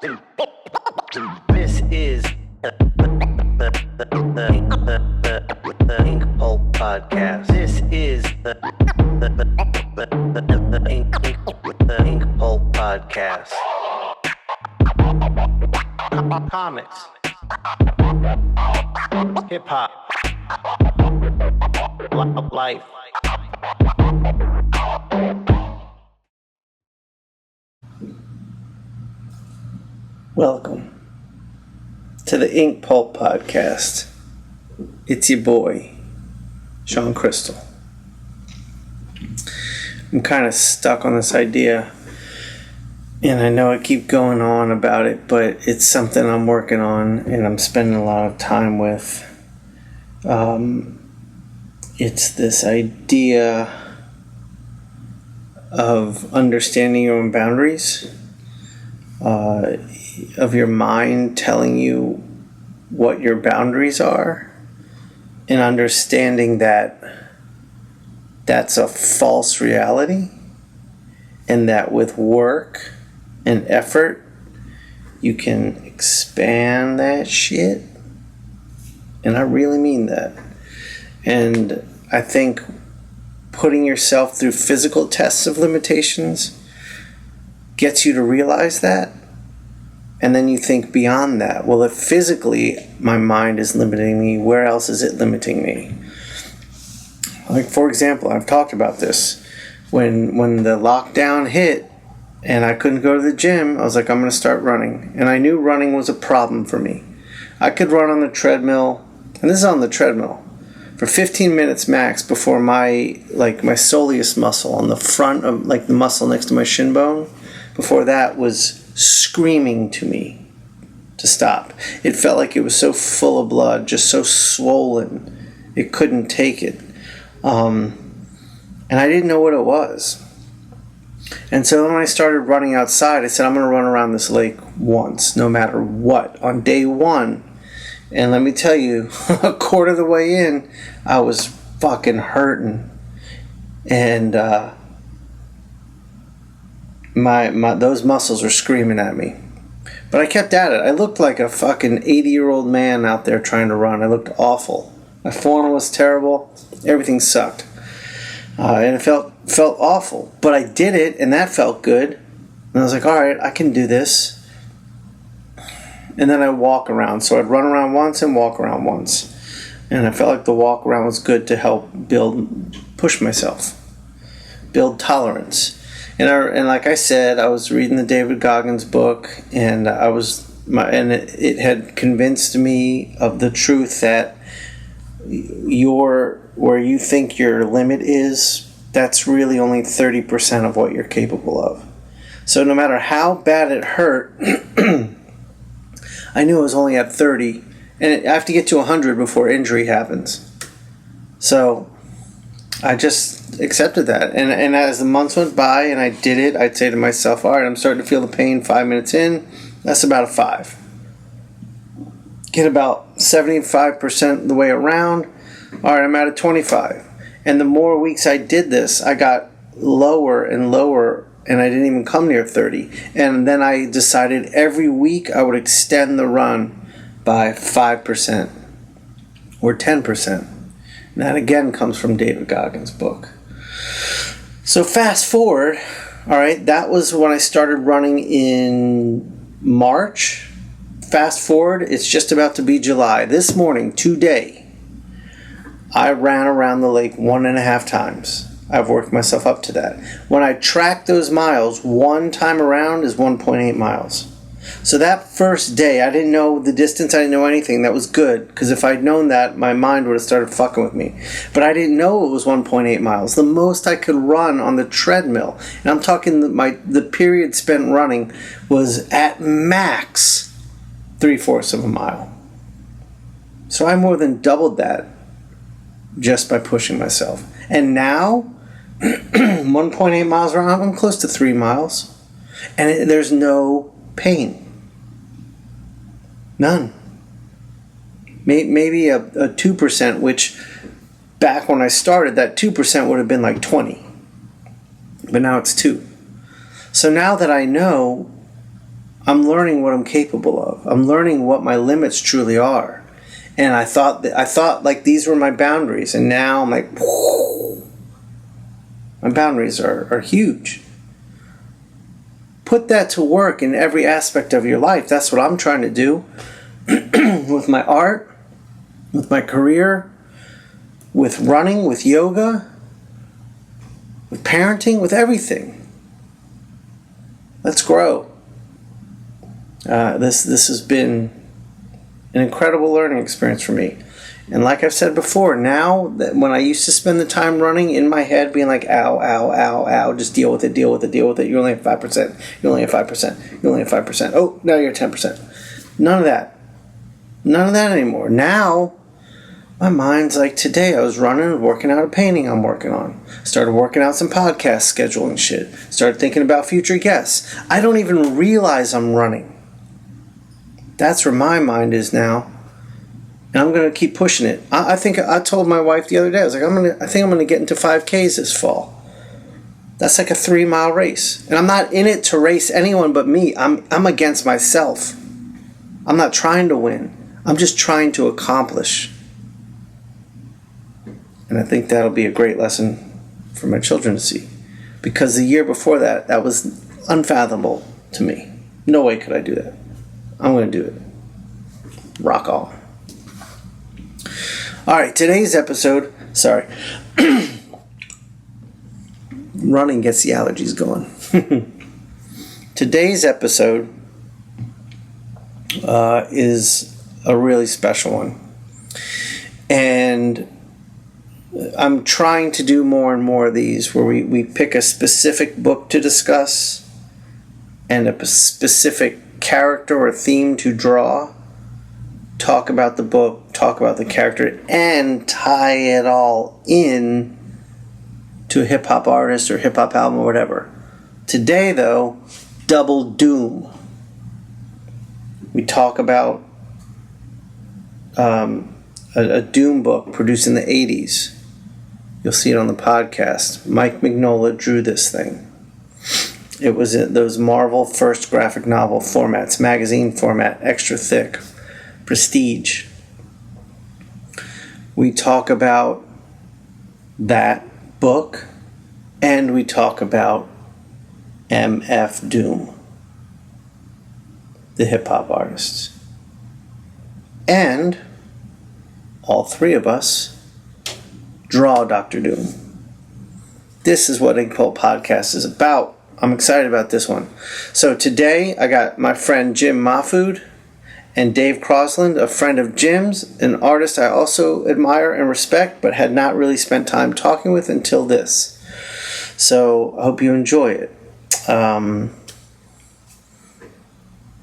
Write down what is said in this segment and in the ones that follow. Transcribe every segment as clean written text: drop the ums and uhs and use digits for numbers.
This is the Inkpulp podcast. This is the Inkpulp podcast. Comics, hip hop, life. Welcome to the Inkpulp podcast. It's your boy, Sean Crystal. I'm kind of stuck on this idea, and I know I keep going on about it, but it's something I'm working on and I'm spending a lot of time with. It's this idea of understanding your own boundaries. Of your mind telling you what your boundaries are, and understanding that that's a false reality, and that with work and effort you can expand that shit. And I really mean that. And I think putting yourself through physical tests of limitations gets you to realize that. And then you think beyond that. Well, if physically my mind is limiting me, where else is it limiting me? Like, for example, I've talked about this. When the lockdown hit and I couldn't go to the gym, I was like, I'm going to start running. And I knew running was a problem for me. I could run on the treadmill, and this is on the treadmill, for 15 minutes max before my soleus muscle on the front of, like, the muscle next to my shin bone, before that was screaming to me to stop. It felt like it was so full of blood, just so swollen, it couldn't take it. And I didn't know what it was. And so when I started running outside, I said, I'm going to run around this lake once, no matter what, on day one. And let me tell you, a quarter of the way in, I was fucking hurting. And my those muscles were screaming at me. But I kept at it. I looked like a fucking 80-year-old man out there trying to run. I looked awful. My form was terrible. Everything sucked. And it felt awful. But I did it, and that felt good. And I was like, all right, I can do this. And then I walk around. So I'd run around once and walk around once. And I felt like the walk around was good to help push myself, build tolerance. And like I said, I was reading the David Goggins book, and it had convinced me of the truth that where you think your limit is, that's really only 30% of what you're capable of. So no matter how bad it hurt, I knew I was only at 30, and I have to get to 100 before injury happens. So I just accepted that. And as the months went by and I did it, I'd say to myself, all right, I'm starting to feel the pain 5 minutes in. That's about a 5. Get about 75% of the way around. All right, I'm at a 25. And the more weeks I did this, I got lower and lower, and I didn't even come near 30. And then I decided every week I would extend the run by 5% or 10%. And that again comes from David Goggins' book. So fast forward, all right, that was when I started running in March. Fast forward, it's just about to be July. This morning, today, I ran around the lake 1.5 times. I've worked myself up to that. When I track those miles, one time around is 1.8 miles. So that first day, I didn't know the distance, I didn't know anything. That was good, because if I'd known that, my mind would have started fucking with me. But I didn't know it was 1.8 miles. The most I could run on the treadmill, and I'm talking the period spent running, was at max 3/4 of a mile. So I more than doubled that just by pushing myself. And now, 1.8 miles around, I'm close to 3 miles. And there's no pain. None. Maybe a 2%, which back when I started, that 2% would have been like 20. But now it's 2. So now that I know I'm learning what I'm capable of. I'm learning what my limits truly are. And I thought like these were my boundaries, and now I'm like, whoa, my boundaries are huge. Put that to work in every aspect of your life. That's what I'm trying to do with my art, with my career, with running, with yoga, with parenting, with everything. Let's grow. This has been an incredible learning experience for me. And like I've said before, now that when I used to spend the time running in my head being like, ow, ow, ow, ow, just deal with it. You're only at 5%. You're only at 5%. You're only at 5%. Oh, now you're at 10%. None of that. None of that anymore. Now, my mind's like, today I was running and working out a painting I'm working on. Started working out some podcast scheduling shit. Started thinking about future guests. I don't even realize I'm running. That's where my mind is now. And I'm going to keep pushing it. I think I told my wife the other day, I was like, I think I'm going to get into 5Ks this fall. That's like a 3-mile race. And I'm not in it to race anyone but me. I'm against myself. I'm not trying to win. I'm just trying to accomplish. And I think that'll be a great lesson for my children to see. Because the year before that, that was unfathomable to me. No way could I do that. I'm going to do it. Rock on. All right, today's episode, sorry. Running gets the allergies going. Today's episode is a really special one. And I'm trying to do more and more of these where we pick a specific book to discuss and a specific character or theme to draw. Talk about the book, talk about the character, and tie it all in to a hip-hop artist or hip-hop album or whatever. Today, though, Double Doom. We talk about a Doom book produced in the 80s. You'll see it on the podcast. Mike Mignola drew this thing. It was in those Marvel first graphic novel formats, magazine format, extra thick. Prestige. We talk about that book, and we talk about MF Doom, the hip-hop artist. And all three of us draw Dr. Doom. This is what Inkpulp Podcast is about. I'm excited about this one. So today I got my friend Jim Mahfood and Dave Crosland, a friend of Jim's, an artist I also admire and respect, but had not really spent time talking with until this. So I hope you enjoy it.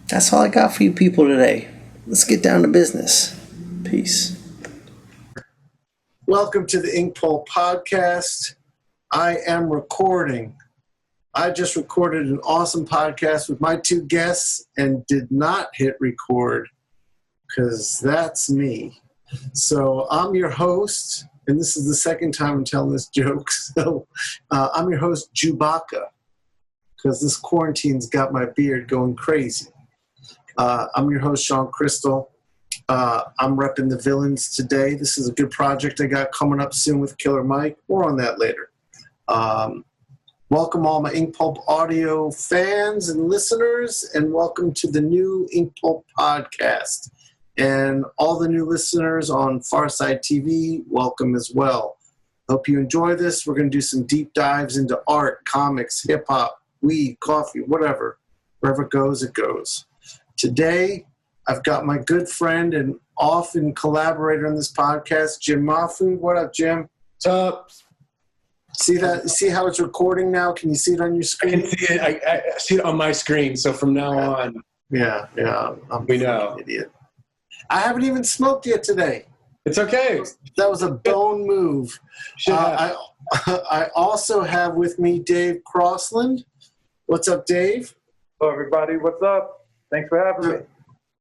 That's all I got for you people today. Let's get down to business. Peace. Welcome to the Inkpulp Podcast. I am recording. I just recorded an awesome podcast with my two guests and did not hit record because that's me. So I'm your host, and this is the second time I'm telling this joke. So I'm your host, Chewbacca, because this quarantine's got my beard going crazy. I'm your host, Sean Crystal. I'm repping the Villains today. This is a good project I got coming up soon with Killer Mike. More on that later. Welcome all my Inkpulp audio fans and listeners, and welcome to the new Inkpulp podcast. And all the new listeners on Farside TV, welcome as well. Hope you enjoy this. We're going to do some deep dives into art, comics, hip-hop, weed, coffee, whatever. Wherever it goes, it goes. Today, I've got my good friend and often collaborator on this podcast, Jim Mahfood. What up, Jim? What's up? See that? See how it's recording now? Can you see it on your screen? I can see it. I see it on my screen. So from now on, yeah, we know. An idiot. I haven't even smoked yet today. It's okay. That was a bone move. I also have with me Dave Crosland. What's up, Dave? Hello, everybody. What's up? Thanks for having me.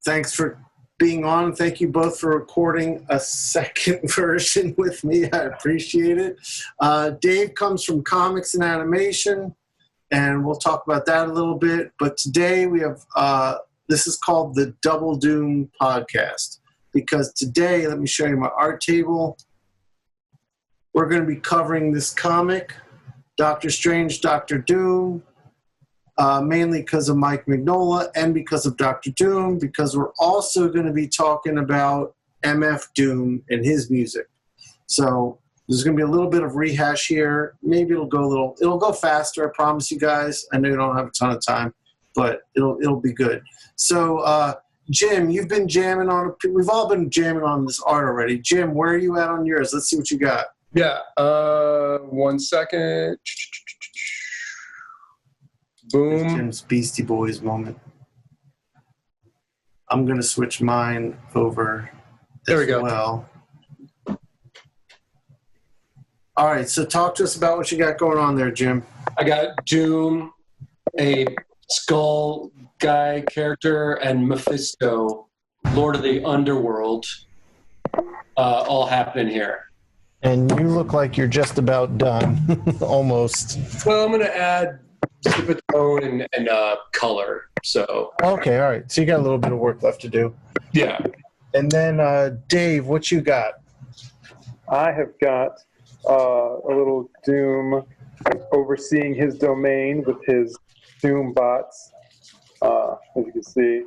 Thanks for being on. Thank you both for recording a second version with me. I appreciate it. Dave comes from comics and animation. and we'll talk about that a little bit. But today we have this is called the Double Doom podcast, because today, let me show you my art table. We're going to be covering this comic, Doctor Strange, Doctor Doom, mainly because of Mike Mignola and because of Doctor Doom, because we're also going to be talking about MF Doom and his music. So there's going to be a little bit of rehash here. Maybe it'll go faster. I promise you guys. I know you don't have a ton of time, but it'll be good. So, Jim, you've been jamming on. We've all been jamming on this art already. Jim, where are you at on yours? Let's see what you got. Yeah. 1 second. Boom. Jim's Beastie Boys moment. I'm going to switch mine over. There we go. Well. All right, so talk to us about what you got going on there, Jim. I got Doom, a skull guy character, and Mephisto, Lord of the Underworld, all happening here. And you look like you're just about done, almost. Well, I'm going to add a tone and color. So Okay, all right. So you got a little bit of work left to do. yeah. And then, Dave, what you got? I have got a little Doom overseeing his domain with his Doom bots, as you can see.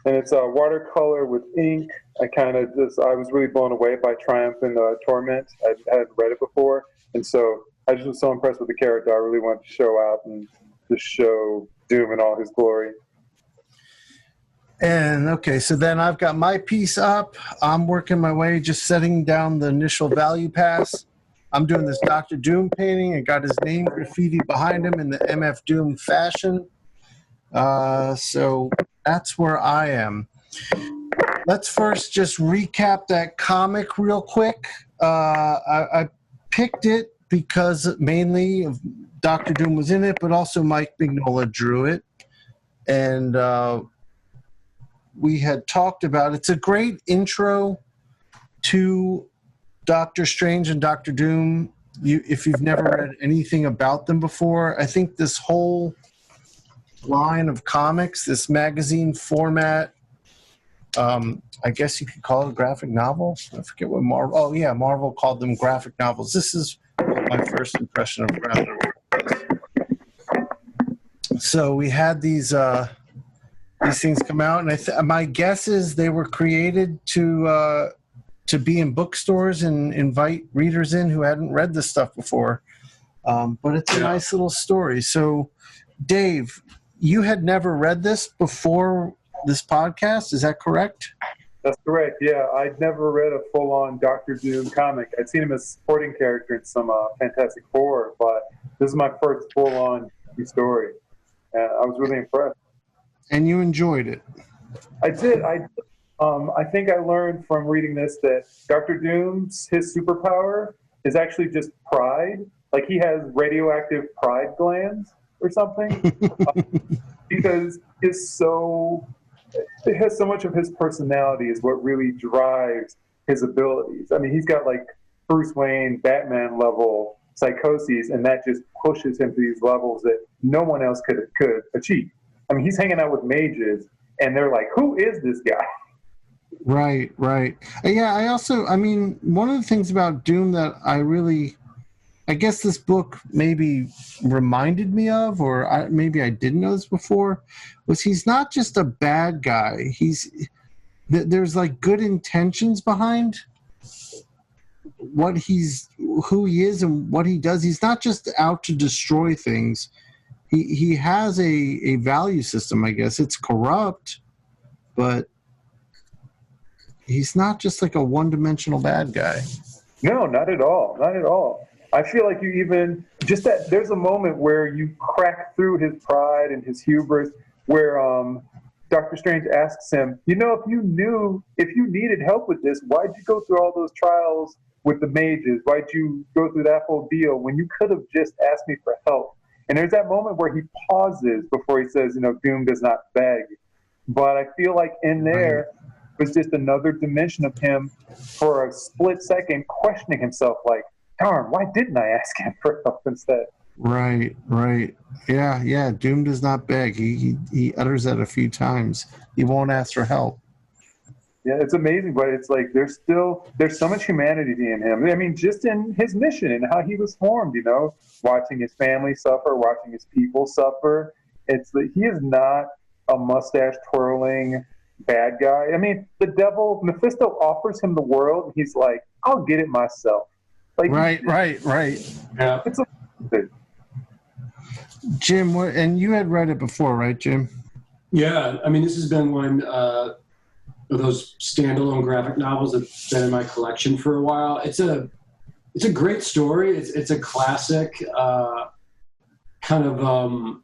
And it's a watercolor with ink. I was really blown away by Triumph and Torment. I hadn't read it before. And so I just was so impressed with the character. I really wanted to show out and just show Doom in all his glory. And okay, so then I've got my piece up. I'm working my way, just setting down the initial value pass. I'm doing this Dr. Doom painting. I got his name graffiti behind him in the MF Doom fashion. So that's where I am. Let's first just recap that comic real quick. I picked it because mainly Dr. Doom was in it, but also Mike Mignola drew it. And we had talked about it's a great intro to Doctor Strange and Doctor Doom. If you've never read anything about them before, I think this whole line of comics, this magazine format, I guess you could call it a graphic novel. I forget what Marvel. Oh yeah, Marvel called them graphic novels. This is my first impression of graphic novels. So we had these things come out, and my guess is they were created to be in bookstores and invite readers in who hadn't read this stuff before. But it's a nice little story. So, Dave, you had never read this before this podcast, is that correct? That's correct, yeah. I'd never read a full-on Doctor Doom comic. I'd seen him as a supporting character in some Fantastic Four, but this is my first full-on story. And I was really impressed. And you enjoyed it. I did. I think I learned from reading this that Dr. Doom's, his superpower is actually just pride. Like he has radioactive pride glands or something. Because it has so much of his personality is what really drives his abilities. I mean, he's got like Bruce Wayne, Batman level psychoses, and that just pushes him to these levels that no one else could achieve. I mean, he's hanging out with mages, and they're like, who is this guy? Right. Yeah, one of the things about Doom that I guess this book maybe reminded me of, or maybe I didn't know this before, was he's not just a bad guy. There's like good intentions behind who he is and what he does. He's not just out to destroy things. He has a value system, I guess. It's corrupt, but he's not just like a one-dimensional bad guy. No, not at all. Not at all. I feel like you even just that there's a moment where you crack through his pride and his hubris where Dr. Strange asks him, if you needed help with this, why'd you go through all those trials with the mages? Why'd you go through that whole deal when you could have just asked me for help? And there's that moment where he pauses before he says, Doom does not beg. But I feel like in there was just another dimension of him for a split second questioning himself like, darn, why didn't I ask him for help instead? Right, right. Yeah, yeah. Doom does not beg. He utters that a few times. He won't ask for help. Yeah, it's amazing, but it's like there's so much humanity in him. I mean, just in his mission and how he was formed, watching his family suffer, watching his people suffer. It's that he is not a mustache twirling bad guy. I mean, the devil Mephisto offers him the world, and he's like, "I'll get it myself." Like, Right, right, right. Yeah. it's Jim, and you had read it before, right, Jim? Yeah, I mean, this has been one of those standalone graphic novels that's been in my collection for a while. It's a great story. It's a classic kind of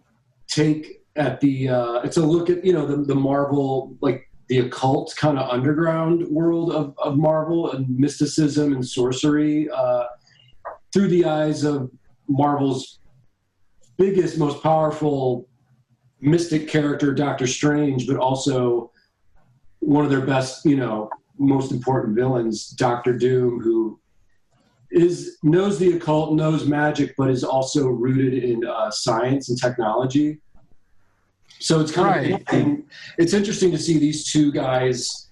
take at the. It's a look at the Marvel, like the occult kind of underground world of Marvel and mysticism and sorcery through the eyes of Marvel's biggest, most powerful mystic character, Doctor Strange, but also one of their best, most important villains, Doctor Doom, who knows the occult, knows magic, but is also rooted in science and technology. So it's kind of it's interesting to see these two guys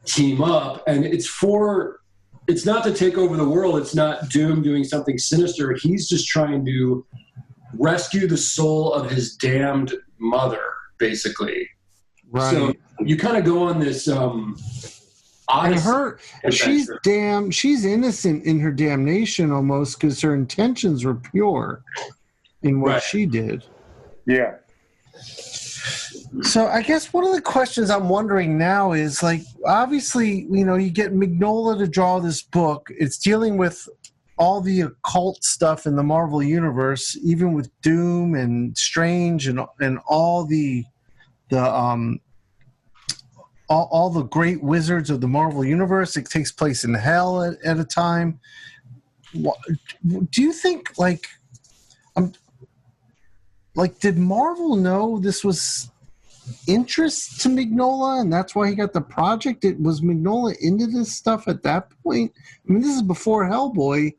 team up, and it's not to take over the world. It's not Doom doing something sinister. He's just trying to rescue the soul of his damned mother, basically. Right. So you kind of go on this she's innocent in her damnation almost, because her intentions were pure in what she did. Yeah. So I guess one of the questions I'm wondering now is, like, obviously, you get Mignola to draw this book. It's dealing with all the occult stuff in the Marvel universe, even with Doom and Strange and all the all the great wizards of the Marvel universe. It takes place in hell at a time. Do you think, did Marvel know this was interest to Mignola, and that's why he got the project? Was Mignola into this stuff at that point? I mean, this is before Hellboy,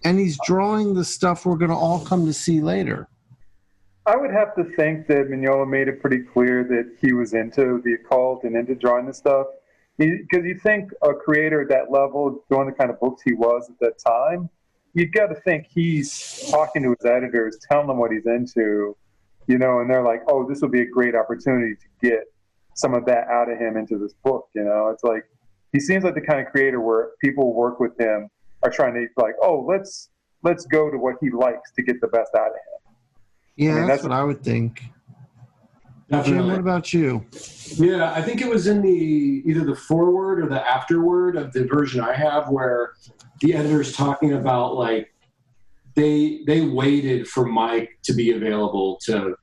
and he's drawing the stuff we're going to all come to see later. I would have to think that Mignola made it pretty clear that he was into the occult and into drawing this stuff. Because you think a creator at that level, doing the kind of books he was at that time, you've got to think he's talking to his editors, telling them what he's into, and they're like, oh, this would be a great opportunity to get some of that out of him into this book. It's like, he seems like the kind of creator where people who work with him are trying to, like, oh, let's go to what he likes to get the best out of him. Yeah, that's what I would think. Definitely. Jim, what about you? Yeah, I think it was in either the foreword or the afterword of the version I have, where the editor's talking about, like, they waited for Mike to be available to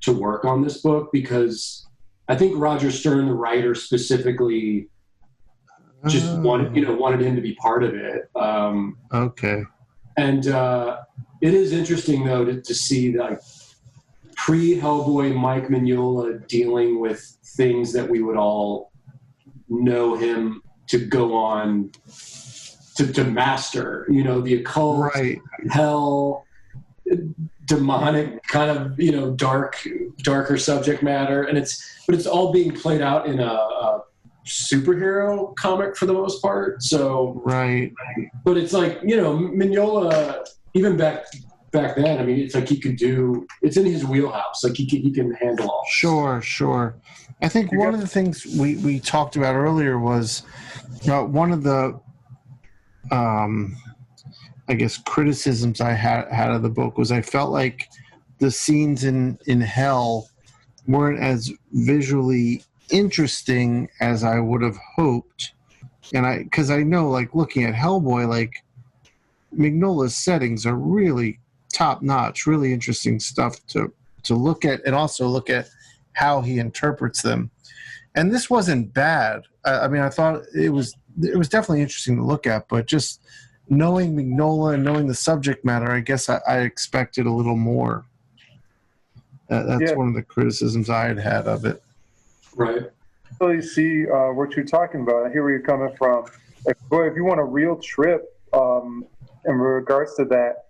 work on this book, because I think Roger Stern, the writer, specifically just wanted him to be part of it. Okay. And it is interesting, though, to see that, like, pre-Hellboy Mike Mignola dealing with things that we would all know him to go on to master, the occult, hell, demonic kind of, darker subject matter. And it's all being played out in a superhero comic for the most part. So, but it's like, Mignola, even back then, I mean, it's like it's in his wheelhouse. Like he can handle all this. Sure. I think one of the things we talked about earlier was one of the, I guess, criticisms I had of the book was I felt like the scenes in hell weren't as visually interesting as I would have hoped. And because I know, like, looking at Hellboy, like, Mignola's settings are really top-notch, really interesting stuff to look at, and also look at how he interprets them. And this wasn't bad. I mean, I thought it was definitely interesting to look at, but just knowing Mignola and knowing the subject matter, I guess I expected a little more. That's one of the criticisms I had of it. Right. So you see what you're talking about. I hear where you're coming from. If you want a real trip in regards to that,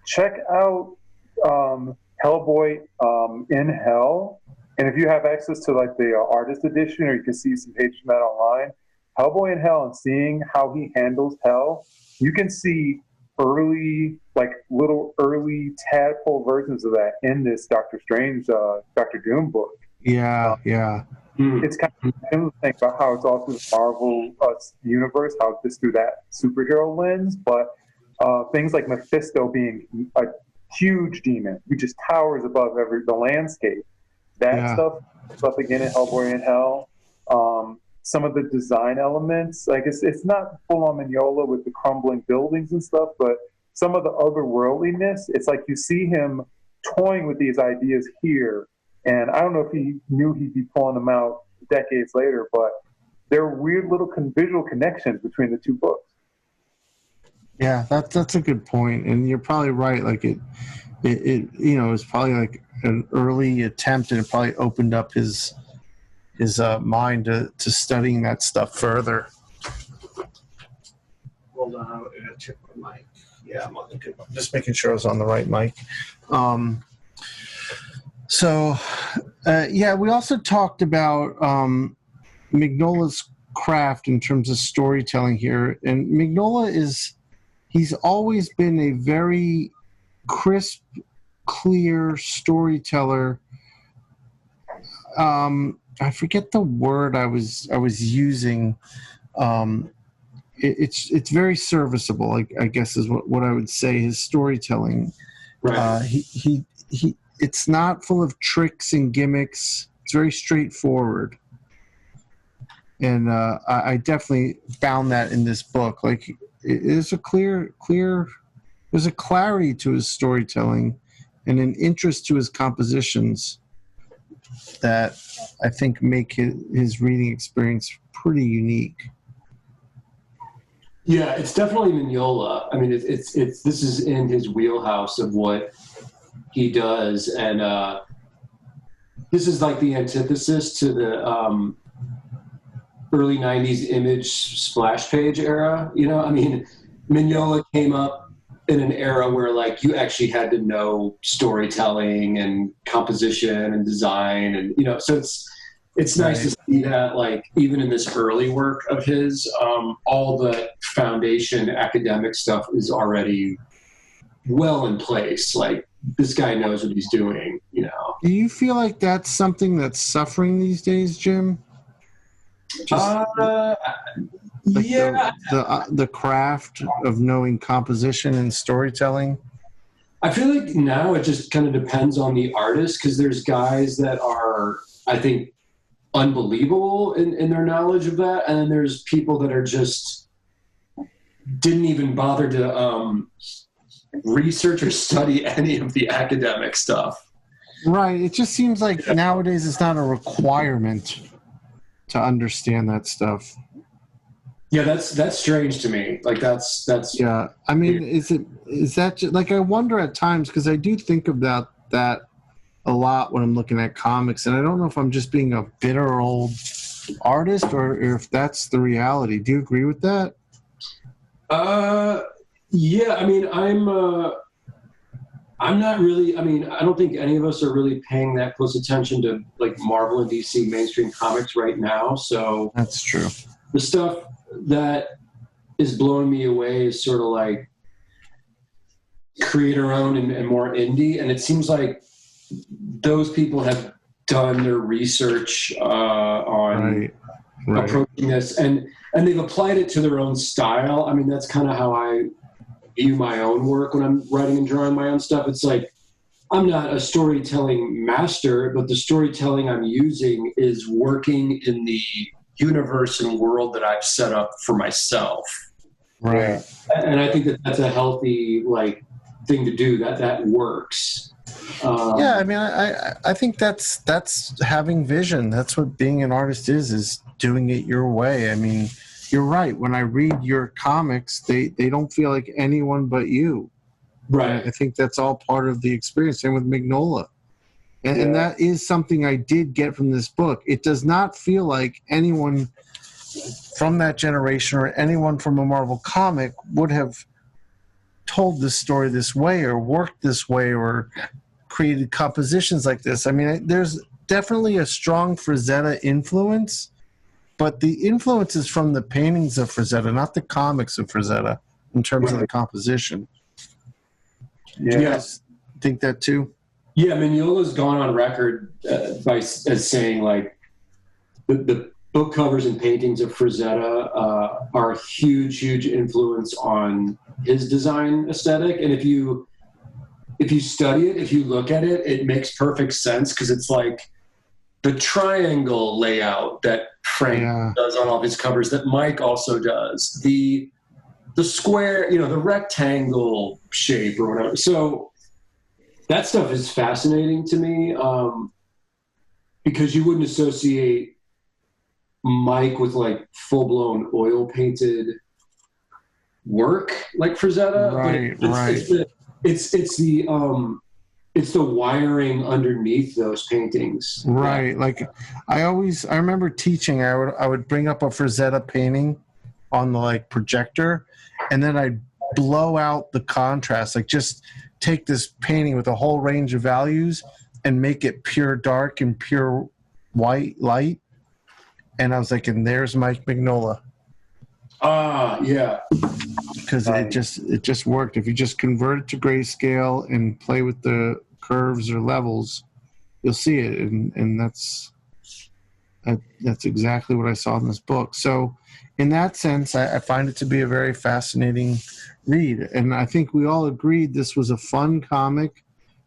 check out Hellboy in Hell, and if you have access to like the artist edition, or you can see some pages from that online, Hellboy in Hell, and seeing how he handles Hell, you can see little early tadpole versions of that in this Doctor Strange, Doctor Doom book. Yeah. It's kind of similar thing about how it's all through the Marvel universe, how it's through that superhero lens, but things like Mephisto being a huge demon who just towers above the landscape. That stuff again in Hellboy in Hell. Some of the design elements, like it's not full on Mignola with the crumbling buildings and stuff, but some of the otherworldliness, it's like you see him toying with these ideas here. And I don't know if he knew he'd be pulling them out decades later, but there are weird little visual connections between the two books. Yeah, that's a good point, and you're probably right. Like it was probably like an early attempt, and it probably opened up his mind to studying that stuff further. Hold on, I'm gonna check my mic. Yeah, I'm on the good one. Just making sure I was on the right mic. We also talked about Mignola's craft in terms of storytelling here, and Mignola he's always been a very crisp, clear storyteller. I forget the word I was using. It's very serviceable, I guess is what I would say. His storytelling, Right. He it's not full of tricks and gimmicks. It's very straightforward, and I definitely found that in this book. Like there's a clear. There's a clarity to his storytelling, and an interest to his compositions that I think make his reading experience pretty unique. Yeah, it's definitely Mignola. I mean, it's this is in his wheelhouse of what he does, and this is like the antithesis to the early '90s Image splash page era. You know, I mean, Mignola came up in an era where like you actually had to know storytelling and composition and design, and so it's nice to see that, like, even in this early work of his, all the foundation academic stuff is already well in place. Like, this guy knows what he's doing, Do you feel like that's something that's suffering these days, Jim? Yeah. The craft of knowing composition and storytelling? I feel like now it just kind of depends on the artist, because there's guys that are, I think, unbelievable in their knowledge of that, and then there's people that are just didn't even bother to research or study any of the academic stuff. Right. It just seems like nowadays it's not a requirement to understand that stuff. Yeah, that's strange to me. Like that's yeah. I mean, is that just, like, I wonder at times, because I do think about that a lot when I'm looking at comics, and I don't know if I'm just being a bitter old artist or if that's the reality. Do you agree with that? Yeah. I mean, I'm not really. I mean, I don't think any of us are really paying that close attention to like Marvel and DC mainstream comics right now. So that's true. The stuff that is blowing me away is sort of like creator owned and more indie, and it seems like those people have done their research on approaching this, and they've applied it to their own style. I mean, that's kind of how I view my own work when I'm writing and drawing my own stuff. It's like, I'm not a storytelling master, but the storytelling I'm using is working in the universe and world that I've set up for myself. Right. And I think that that's a healthy thing to do. That works. Yeah, I mean, I think that's having vision. That's what being an artist is doing it your way. I mean, you're right. When I read your comics, they don't feel like anyone but you. Right. I think that's all part of the experience. Same with Mignola. And that is something I did get from this book. It does not feel like anyone from that generation or anyone from a Marvel comic would have told this story this way or worked this way or created compositions like this. I mean, there's definitely a strong Frazetta influence, but the influence is from the paintings of Frazetta, not the comics of Frazetta in terms of the composition. Do you guys think that too? Yeah, Mignola's gone on record as saying like the book covers and paintings of Frazetta are a huge, huge influence on his design aesthetic. And if you study it, if you look at it, it makes perfect sense because it's like the triangle layout that Frank does on all of his covers, that Mike also does. The square, the rectangle shape or whatever. So that stuff is fascinating to me because you wouldn't associate Mike with like full-blown oil painted work like Frazetta. Right. It's the wiring underneath those paintings. Right. Like I remember teaching, I would bring up a Frazetta painting on the like projector, and then I'd blow out the contrast, like just take this painting with a whole range of values and make it pure dark and pure white light. And I was like, and there's Mike Mignola. Yeah. Because it just worked. If you just convert it to grayscale and play with the curves or levels, you'll see it. And that's exactly what I saw in this book. So in that sense, I find it to be a very fascinating read. And I think we all agreed this was a fun comic.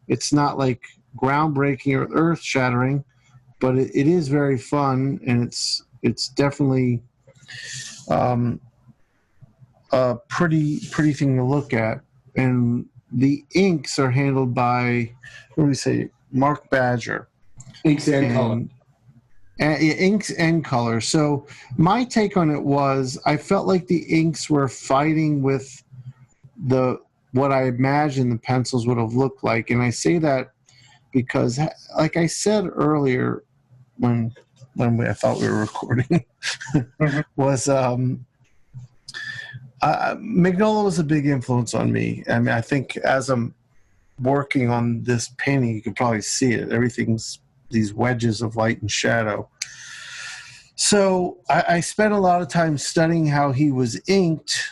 It's not like groundbreaking or earth-shattering, but it is very fun, and it's definitely a pretty thing to look at. And the inks are handled by, what do we say, Mark Badger. Inks and color. Inks and color. So my take on it was I felt like the inks were fighting with what I imagined the pencils would have looked like. And I say that because, like I said earlier when I thought we were recording, was Mignola was a big influence on me. I mean, I think as I'm working on this painting, you can probably see it. Everything's these wedges of light and shadow. So I spent a lot of time studying how he was inked,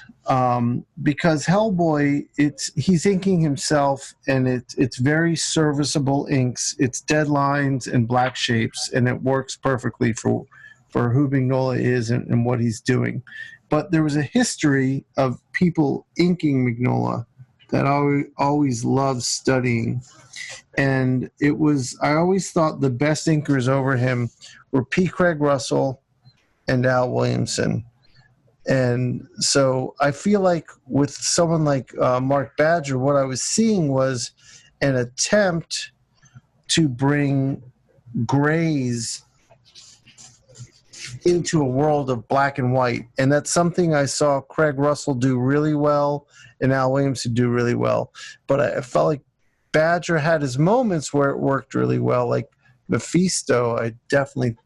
because Hellboy, he's inking himself, and it's very serviceable inks. It's dead lines and black shapes, and it works perfectly for who Mignola is and what he's doing. But there was a history of people inking Mignola that I always loved studying. And I always thought the best inkers over him were P. Craig Russell and Al Williamson. And so I feel like with someone like Mark Badger, what I was seeing was an attempt to bring grays into a world of black and white. And that's something I saw Craig Russell do really well and Al Williamson do really well. But I felt like Badger had his moments where it worked really well. Like Mephisto, I definitely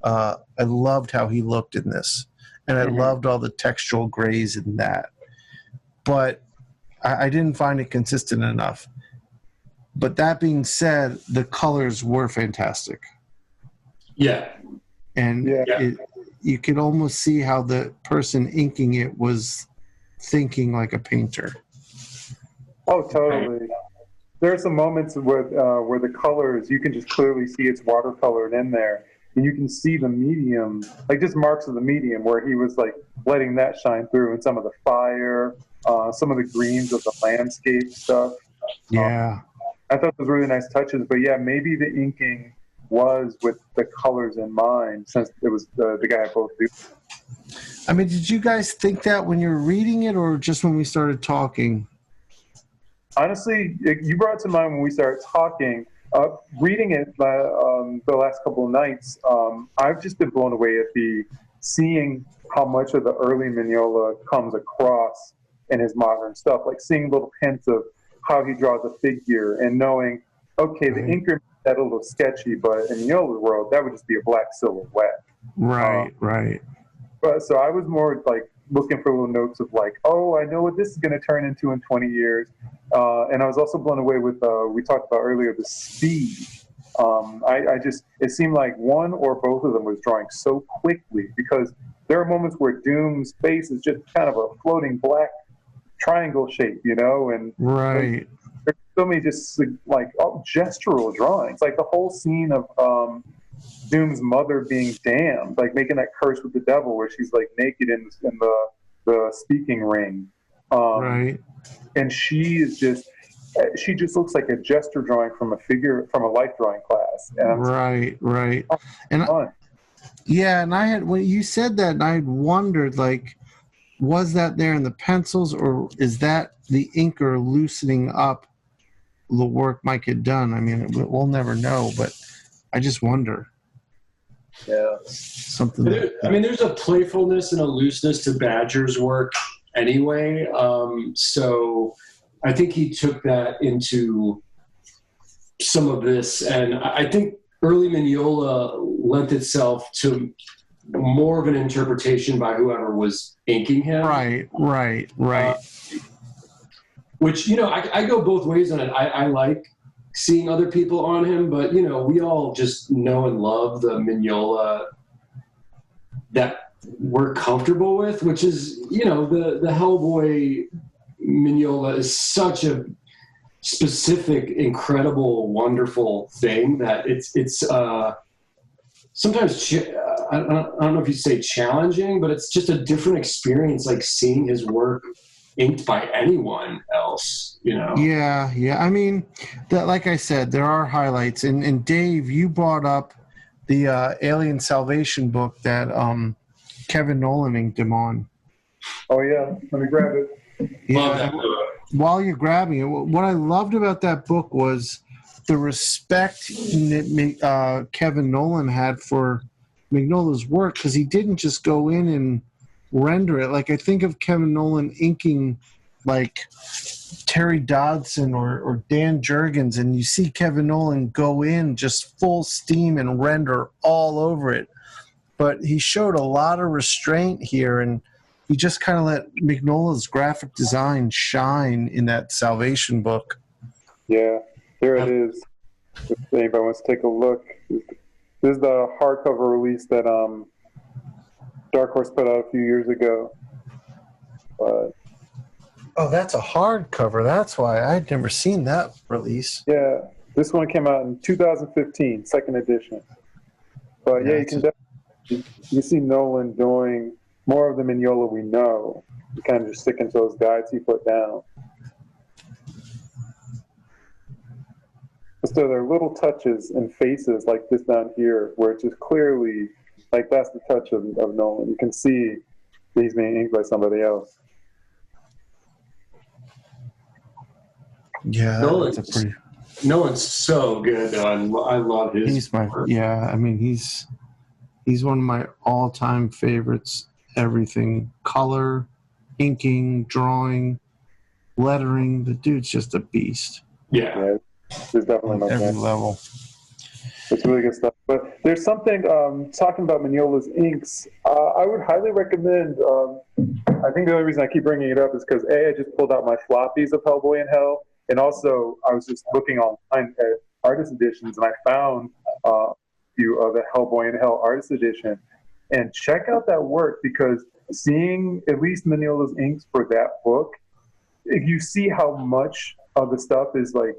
I loved how he looked in this. And I loved all the textural grays in that. But I didn't find it consistent enough. But that being said, the colors were fantastic. Yeah. And you could almost see how the person inking it was thinking like a painter. Oh, totally. There are some moments where the colors, you can just clearly see it's watercolored in there. And you can see the medium, like just marks of the medium, where he was like letting that shine through, and some of the fire, some of the greens of the landscape stuff. Yeah. I thought those were really nice touches. But yeah, maybe the inking was with the colors in mind, since it was the guy I both do. I mean, did you guys think that when you were reading it, or just when we started talking? Honestly, you brought it to mind when we started talking. Reading it the last couple of nights, I've just been blown away at seeing how much of the early Mignola comes across in his modern stuff, like seeing little hints of how he draws a figure and knowing, okay, the inker made that a little sketchy, but in Mignola's world, that would just be a black silhouette. Right. But so I was more like looking for little notes of like, oh, I know what this is going to turn into in 20 years. And I was also blown away with, we talked about earlier, the speed. It seemed like one or both of them was drawing so quickly, because there are moments where Doom's face is just kind of a floating black triangle shape, and Right. there's so many just like gestural drawings, like the whole scene of Doom's mother being damned, like making that curse with the devil, where she's like naked in the speaking ring, Right. and she just looks like a gesture drawing from a life drawing class. And Right. And fun. yeah, and I had, when you said that, and I had wondered, like, was that there in the pencils, or is that the inker loosening up the work Mike had done? I mean, we'll never know, but I just wonder. Yeah. Something. There's a playfulness and a looseness to Badger's work anyway. So I think he took that into some of this, and I think early Mignola lent itself to more of an interpretation by whoever was inking him. Right. Which, I go both ways on it. I like seeing other people on him, but, we all just know and love the Mignola that we're comfortable with, which is, the Hellboy Mignola is such a specific, incredible, wonderful thing that it's sometimes I don't know if you say challenging, but it's just a different experience, like seeing his work inked by anyone else, Yeah. I mean, like I said, there are highlights, and Dave, you brought up the Alien Salvation book that Kevin Nolan inked him on. Oh yeah, let me grab it. Love Yeah. that book. While you're grabbing it, what I loved about that book was the respect Kevin Nolan had for Mignola's work, because he didn't just go in and render it. Like, I think of Kevin Nolan inking like Terry Dodson or Dan Jurgens, and you see Kevin Nolan go in just full steam and render all over it. But he showed a lot of restraint here, and he just kind of let Mignola's graphic design shine in that Salvation book. Yeah, here it is. If anybody wants to take a look, this is the hardcover release that Dark Horse put out a few years ago. Oh, that's a hardcover. That's why I'd never seen that release. Yeah, this one came out in 2015, second edition. But yeah, you can definitely see Nolan doing more of the Mignola we know. You kind of just sticking to those guides he put down. So there are little touches and faces like this down here, where it's just clearly like that's the touch of Nolan. You can see that he's being inked by somebody else. Yeah, Nolan's that's a pretty. so good, though. I love his. He's my work. I mean, he's one of my all-time favorites. Everything, color, inking, drawing, lettering. The dude's just a beast. Yeah. There's definitely no Every chance. level. It's really good stuff. But there's something, talking about Mignola's inks, I would highly recommend, I think the only reason I keep bringing it up is because, I just pulled out my floppies of Hellboy in Hell, and also I was just looking online at artist editions, and I found a few of the Hellboy in Hell artist edition. And check out that work, because seeing at least Mignola's inks for that book, you see how much of the stuff is like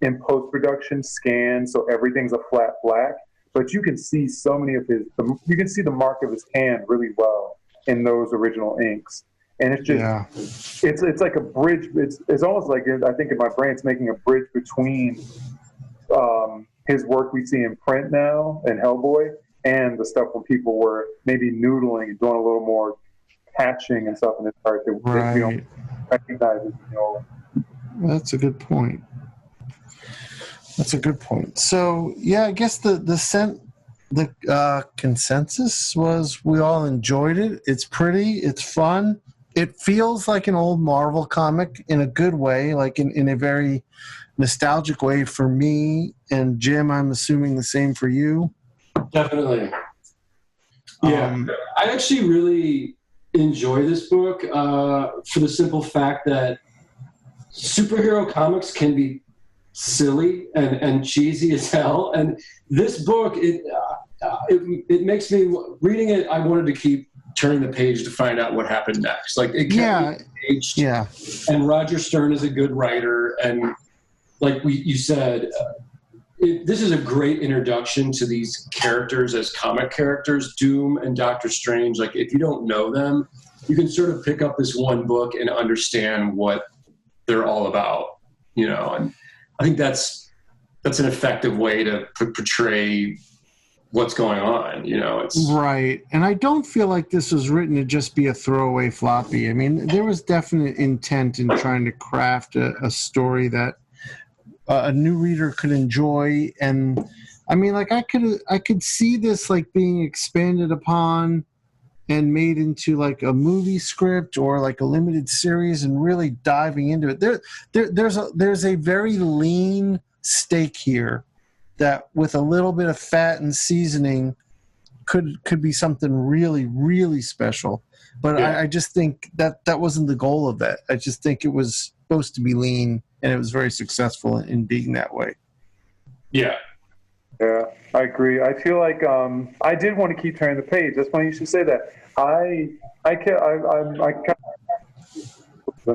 in post-production scanned, so everything's a flat black, but you can see so many of you can see the mark of his hand really well in those original inks. And it's just, it's like a bridge. It's almost like, I think in my brain, it's making a bridge between his work we see in print now and Hellboy, and the stuff when people were maybe noodling and doing a little more patching and stuff in his art that we don't recognize as Mignola. That's a good point. So yeah, I guess the consensus was we all enjoyed it. It's pretty. It's fun. It feels like an old Marvel comic in a good way, like in a very nostalgic way for me. And Jim, I'm assuming the same for you. Definitely. Yeah. I actually really enjoy this book for the simple fact that superhero comics can be silly and cheesy as hell. And this book, it makes me, reading it, I wanted to keep turning the page to find out what happened next. Like, it kept me engaged. Yeah. And Roger Stern is a good writer. And like you said, this is a great introduction to these characters as comic characters, Doom and Doctor Strange. Like, if you don't know them, you can sort of pick up this one book and understand what they're all about, you know. And I think that's an effective way to portray what's going on, you know. It's right. And I don't feel like this was written to just be a throwaway floppy. I mean, there was definite intent in trying to craft a story that a new reader could enjoy. And I mean, like, I could see this like being expanded upon and made into like a movie script or like a limited series and really diving into it. There's a very lean steak here that with a little bit of fat and seasoning could be something really, really special. But yeah. I just think that wasn't the goal of that. I just think it was supposed to be lean, and it was very successful in being that way. Yeah. Yeah, I agree. I feel like I did want to keep turning the page. That's funny you should say that. I'm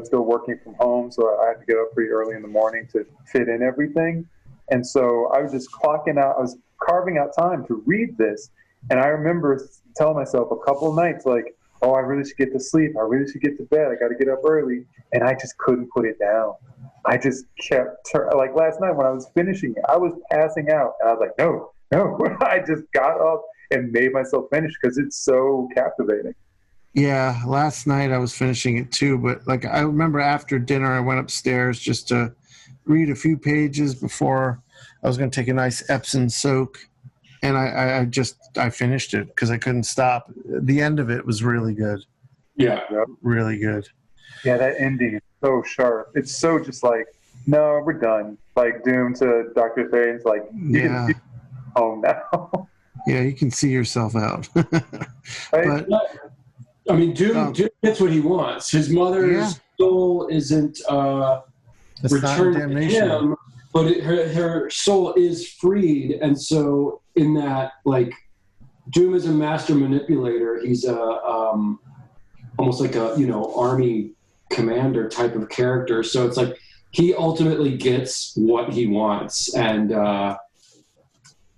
still working from home, so I had to get up pretty early in the morning to fit in everything. And so I was just clocking out. I was carving out time to read this, and I remember telling myself a couple of nights, like, "Oh, I really should get to sleep. I really should get to bed. I got to get up early," and I just couldn't put it down. I just kept like last night when I was finishing it, I was passing out, and I was like, no. I just got up and made myself finish because it's so captivating. Yeah, last night I was finishing it too, but like I remember after dinner I went upstairs just to read a few pages before I was going to take a nice Epsom soak, and I finished it because I couldn't stop. The end of it was really good. Yeah, really good. Yeah, that ending is so sharp. It's so just like, no, we're done. Like Doom to Dr. Strange, like, you can see home now. Yeah, you can see yourself out. Right? But I mean, Doom gets what he wants. His mother's soul isn't returned to him, but her soul is freed. And so in that, like, Doom is a master manipulator. He's almost like a, army commander type of character. So it's like he ultimately gets what he wants. And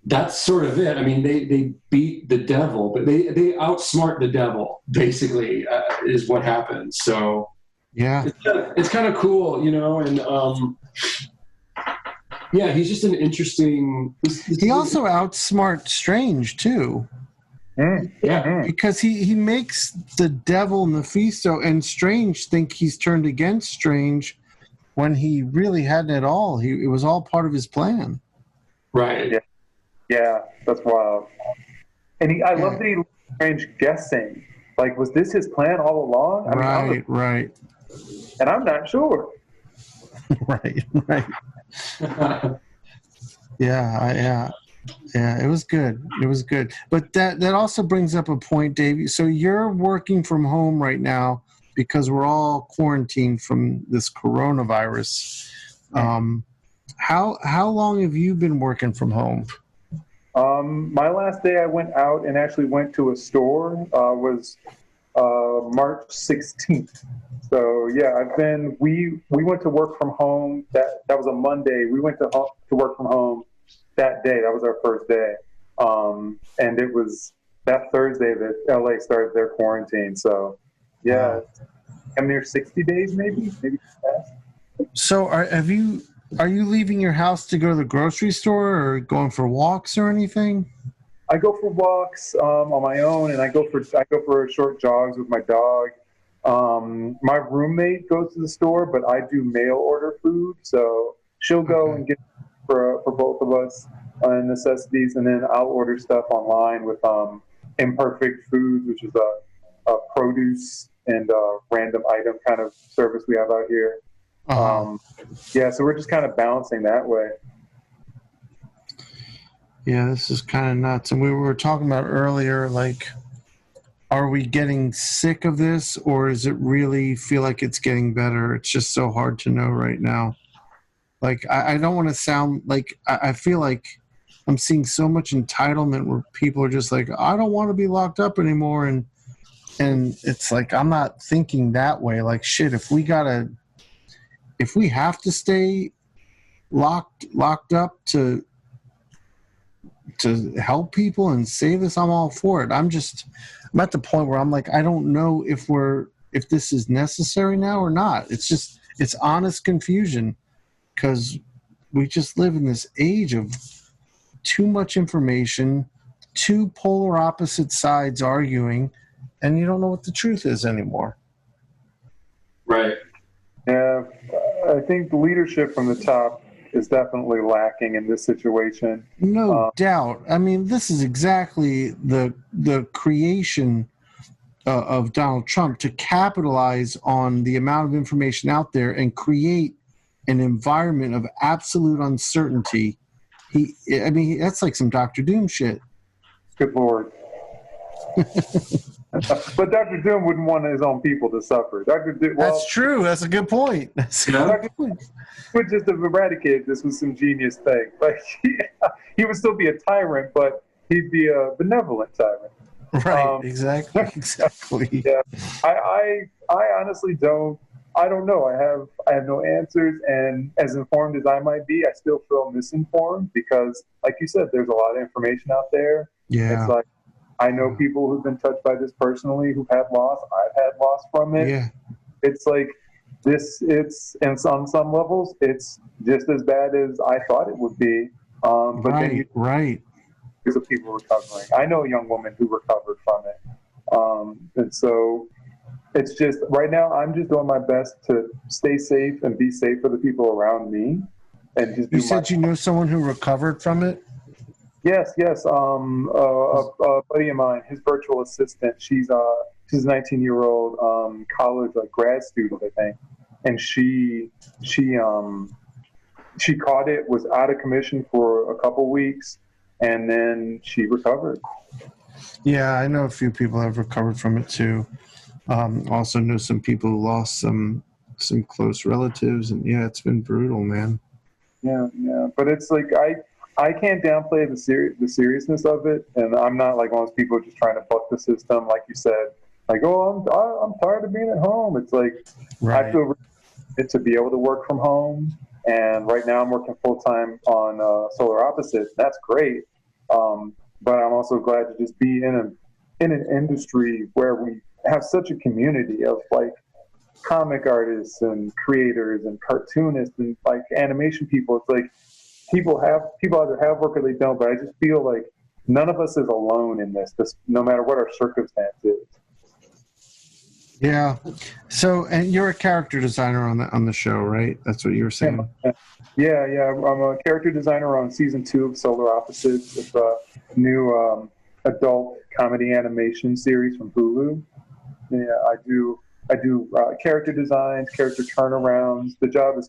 that's sort of it. I mean, they beat the devil, but they outsmart the devil, basically, is what happens. So yeah, it's kind of cool, and yeah, he's just an interesting. He also outsmarts Strange too. Yeah, because he makes the devil Mephisto and Strange think he's turned against Strange when he really hadn't at all. It was all part of his plan. Right. Yeah, that's wild. And I love that he let Strange guessing. Like, was this his plan all along? I mean, right. And I'm not sure. right. Yeah, it was good. But that also brings up a point, Dave. So you're working from home right now because we're all quarantined from this coronavirus. How long have you been working from home? My last day I went out and actually went to a store was March 16th. So yeah, we went to work from home. That was a Monday. We went to work from home that day. That was our first day. And it was that Thursday that LA started their quarantine. So yeah, I'm near 60 days, maybe past. So are you leaving your house to go to the grocery store or going for walks or anything? I go for walks on my own, and I go for short jogs with my dog. My roommate goes to the store, but I do mail order food, so she'll go and get for both of us necessities, and then I'll order stuff online with Imperfect Foods, which is a produce and random item kind of service we have out here. Yeah, so we're just kind of balancing that way. Yeah, this is kind of nuts. And we were talking about earlier, like, are we getting sick of this, or is it really feel like it's getting better? It's just so hard to know right now. Like, I don't want to sound like, I feel like I'm seeing so much entitlement where people are just like, I don't want to be locked up anymore. And it's like, I'm not thinking that way. Like, shit, if we have to stay locked up to help people and save us, I'm all for it. I'm at the point where I'm like, I don't know if this is necessary now or not. It's honest confusion, because we just live in this age of too much information, two polar opposite sides arguing, and you don't know what the truth is anymore. Right. Yeah, I think the leadership from the top is definitely lacking in this situation. No doubt. I mean, this is exactly the creation of Donald Trump, to capitalize on the amount of information out there and create an environment of absolute uncertainty. That's like some Dr. Doom shit. Good Lord. But Dr. Doom wouldn't want his own people to suffer. That's true. That's a good point. Dr. Doom would just have eradicated this with some genius thing. Like, he would still be a tyrant, but he'd be a benevolent tyrant. Right. Exactly. Yeah. I honestly don't know. I have no answers, and as informed as I might be, I still feel misinformed because, like you said, there's a lot of information out there. Yeah. It's like, I know people who've been touched by this personally, who've had loss. I've had loss from it. Yeah. It's like and on some levels, it's just as bad as I thought it would be. But then there's people recovering. I know a young woman who recovered from it. And so it's just, right now, I'm just doing my best to stay safe and be safe for the people around me. And just you said you know someone who recovered from it? Yes. A buddy of mine, his virtual assistant, she's a 19-year-old college grad student, I think, and she caught it, was out of commission for a couple weeks, and then she recovered. Yeah, I know a few people have recovered from it too. Also know some people who lost some close relatives, and yeah, it's been brutal, man. Yeah. But it's like I can't downplay the seriousness of it, and I'm not like one of those people just trying to buck the system, like you said. Like, I'm tired of being at home. It's like, right. I feel really good to be able to work from home, and right now I'm working full time on solar opposites. That's great, but I'm also glad to just be in an industry where we have such a community of like comic artists and creators and cartoonists and like animation people. It's like people either have work or they don't, but I just feel like none of us is alone in this no matter what our circumstance is. Yeah. So, and you're a character designer on the show, right? That's what you were saying. Yeah. I'm a character designer on season 2 of Solar Opposites. It's a new adult comedy animation series from Hulu. Yeah, I do character designs, character turnarounds. The job is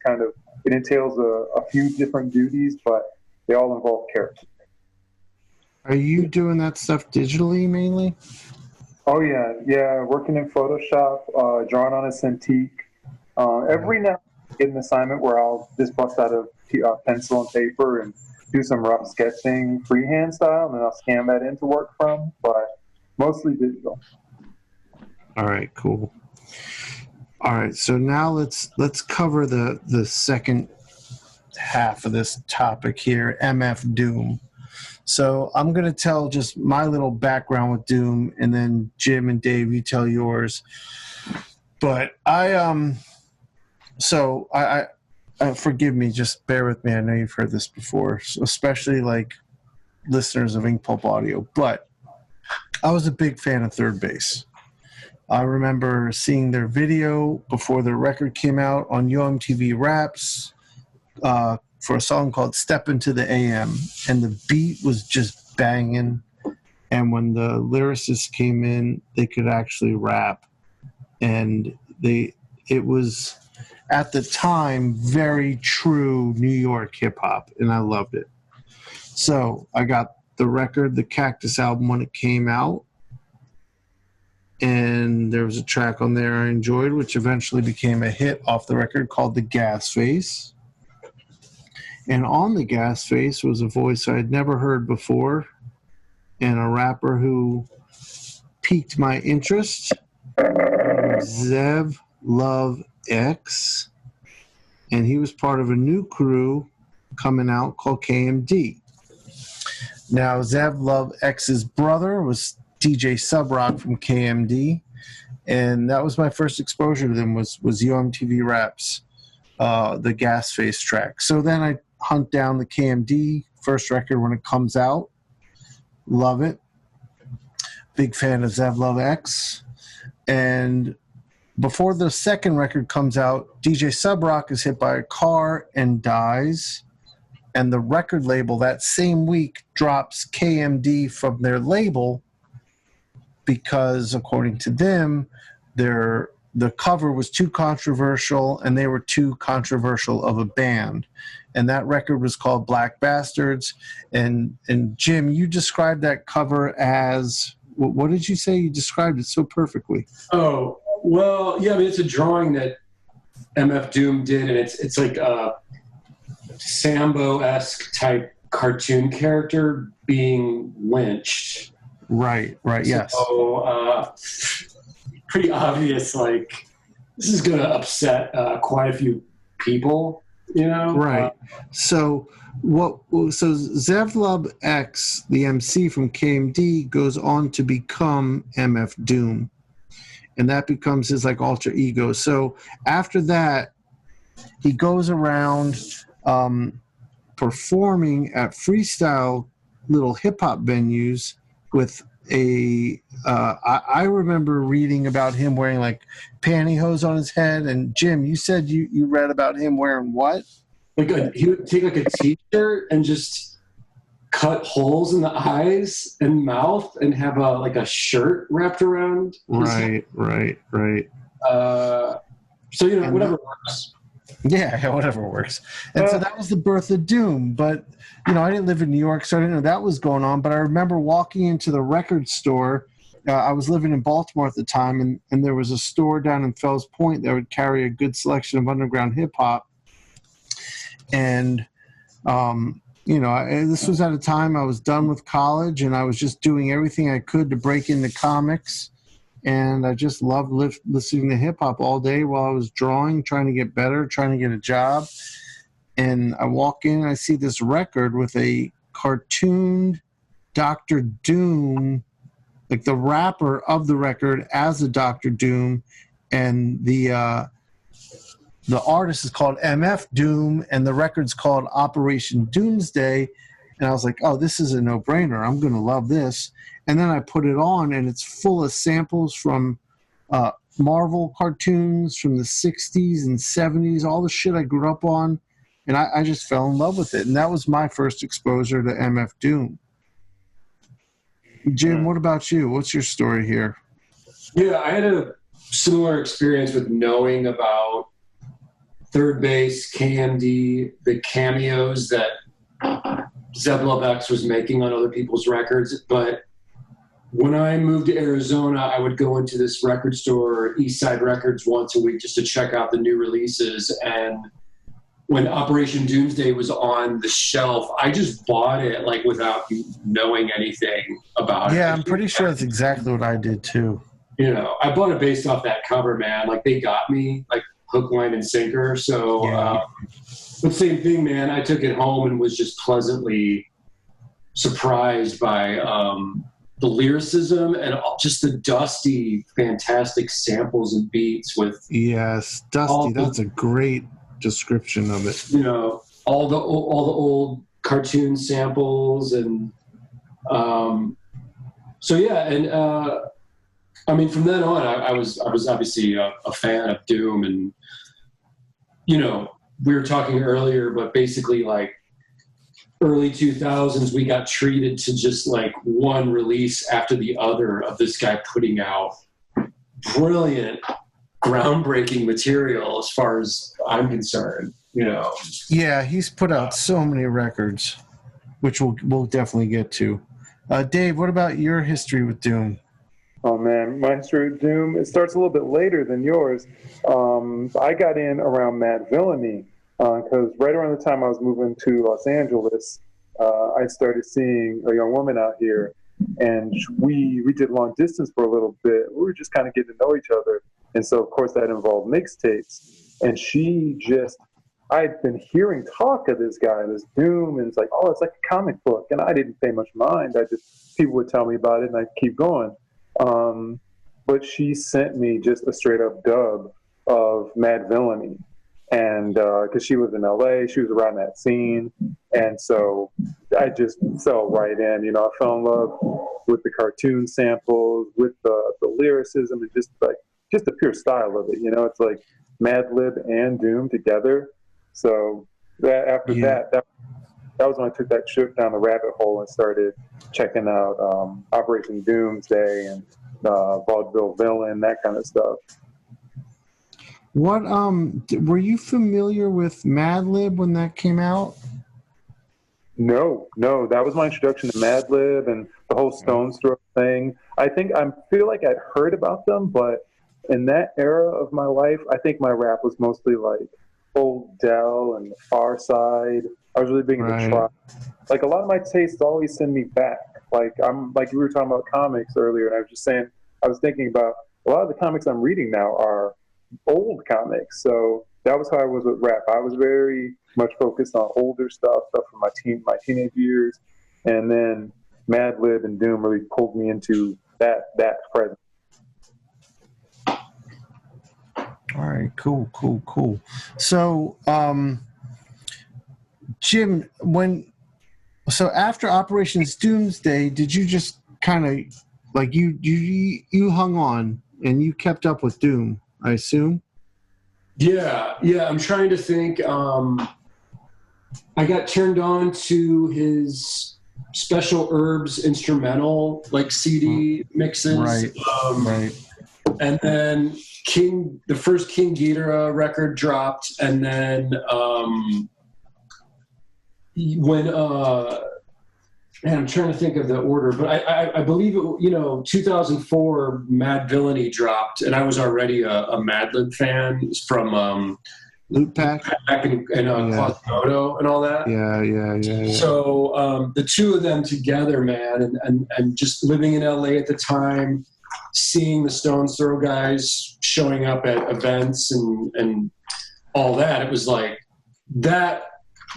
it entails a few different duties, but they all involve characters. Are you doing that stuff digitally mainly? Oh yeah. Working in Photoshop, drawing on a Cintiq. Every now and then I get an assignment where I'll just bust out a pencil and paper and do some rough sketching, freehand style, and then I'll scan that in to work from. But mostly digital. All right, cool. All right, so now let's cover the second half of this topic here, MF Doom. So I'm going to tell just my little background with Doom, and then Jim and Dave, you tell yours. But I forgive me, just bear with me. I know you've heard this before, so especially like listeners of Inkpulp Audio. But I was a big fan of Third Base. I remember seeing their video before their record came out on YoMTV Raps for a song called Step Into the AM, and the beat was just banging, and when the lyricists came in, they could actually rap, and it was at the time very true New York hip-hop, and I loved it. So I got the record, the Cactus album, when it came out, and there was a track on there I enjoyed, which eventually became a hit off the record called The Gas Face. And on The Gas Face was a voice I had never heard before and a rapper who piqued my interest, Zev Love X, and he was part of a new crew coming out called KMD. Now, Zev Love X's brother was DJ Subrock from KMD, and that was my first exposure to them was UMTV Raps, the Gas Face track. So then I hunt down the KMD first record when it comes out. Love it. Big fan of Zev Love X. And before the second record comes out, DJ Subrock is hit by a car and dies. And the record label that same week drops KMD from their label because, according to them, the cover was too controversial and they were too controversial of a band. And that record was called Black Bastards. And Jim, you described that cover as, what did you say? You described it so perfectly. Oh, well, yeah, I mean, it's a drawing that MF Doom did, and it's like a Sambo-esque type cartoon character being lynched. Right, yes. So, pretty obvious, like, this is going to upset quite a few people, you know? Right. So Zev Love X, the MC from KMD, goes on to become MF Doom. And that becomes his like alter ego. So after that, he goes around performing at freestyle little hip hop venues with I remember reading about him wearing like pantyhose on his head. And Jim, you said you read about him wearing what? Like he would take like a t-shirt and just cut holes in the eyes and mouth and have a shirt wrapped around. Right. So, you know, whatever works. Yeah, whatever works. And so that was the birth of Doom. But, you know, I didn't live in New York, so I didn't know that was going on. But I remember walking into the record store. I was living in Baltimore at the time, and there was a store down in Fells Point that would carry a good selection of underground hip-hop. And, you know, this was at a time I was done with college, and I was just doing everything I could to break into comics. And I just loved listening to hip-hop all day while I was drawing, trying to get better, trying to get a job. And I walk in and I see this record with a cartooned Dr. Doom, like the rapper of the record as a Dr. Doom. And the artist is called MF Doom, and the record's called Operation Doomsday. And I was like, oh, this is a no-brainer. I'm going to love this. And then I put it on, and it's full of samples from Marvel cartoons from the 60s and 70s, all the shit I grew up on. And I just fell in love with it. And that was my first exposure to MF Doom. Jim, what about you? What's your story here? Yeah, I had a similar experience with knowing about Third Base, KMD, the cameos that Zev Love X was making on other people's records. But when I moved to Arizona, I would go into this record store, Eastside Records, once a week just to check out the new releases. And when Operation Doomsday was on the shelf, I just bought it like without knowing anything about it. Yeah, I'm pretty sure that's exactly what I did too. You know, I bought it based off that cover, man. Like, they got me, like, hook, line, and sinker. So, Yeah. but same thing, man. I took it home and was just pleasantly surprised by the lyricism and just the dusty, fantastic samples and beats with. Yes, Dusty, that's a great description of it. You know, all the old cartoon samples and so yeah, and I mean, from then on, I was obviously a fan of Doom, and you know, we were talking earlier, but basically like early 2000s, we got treated to just like one release after the other of this guy putting out brilliant, groundbreaking material as far as I'm concerned, you know. Yeah, he's put out so many records, which we'll definitely get to. Dave, what about your history with Doom? Oh man, my history with Doom, it starts a little bit later than yours. I got in around Mad Villainy because right around the time I was moving to Los Angeles, I started seeing a young woman out here, and we did long distance for a little bit. We were just kind of getting to know each other, and so of course that involved mixtapes. And she just, I'd been hearing talk of this guy, this Doom, and it's like, oh, it's like a comic book, and I didn't pay much mind. I just people would tell me about it, and I'd keep going. But she sent me just a straight up dub of Mad Villainy. And because she was in LA, she was around that scene. And so I just fell right in. You know, I fell in love with the cartoon samples, with the lyricism, and just the pure style of it. You know, it's like Mad Lib and Doom together. So after that was when I took that trip down the rabbit hole and started checking out Operation Doomsday and Vaudeville Villain, that kind of stuff. What were you familiar with Mad Lib when that came out? No, that was my introduction to Mad Lib and the whole Stone's Throw thing. I feel like I'd heard about them, but in that era of my life, I think my rap was mostly like Old Dell and the Far Side. I was really big into Tribe. Like a lot of my tastes always send me back. Like we were talking about comics earlier, and I was just saying, I was thinking about a lot of the comics I'm reading now are old comics. So that was how I was with rap. I was very much focused on older stuff from my teenage years, and then Mad Lib and Doom really pulled me into that present. All right, cool. So, Jim, after Operations Doomsday, did you just kind of like you hung on and you kept up with Doom, I assume? Yeah. I'm trying to think. I got turned on to his Special Herbs instrumental, like CD mixes. Right. And then the first King Ghidorah record dropped, and then when I'm trying to think of the order, but I believe it. 2004 Mad Villainy dropped, and I was already a Mad Lib fan from Loot Pack and Quasimodo and all that. Yeah. So the two of them together, man, and just living in LA at the time, seeing the Stone's Throw guys showing up at events and all that, it was like that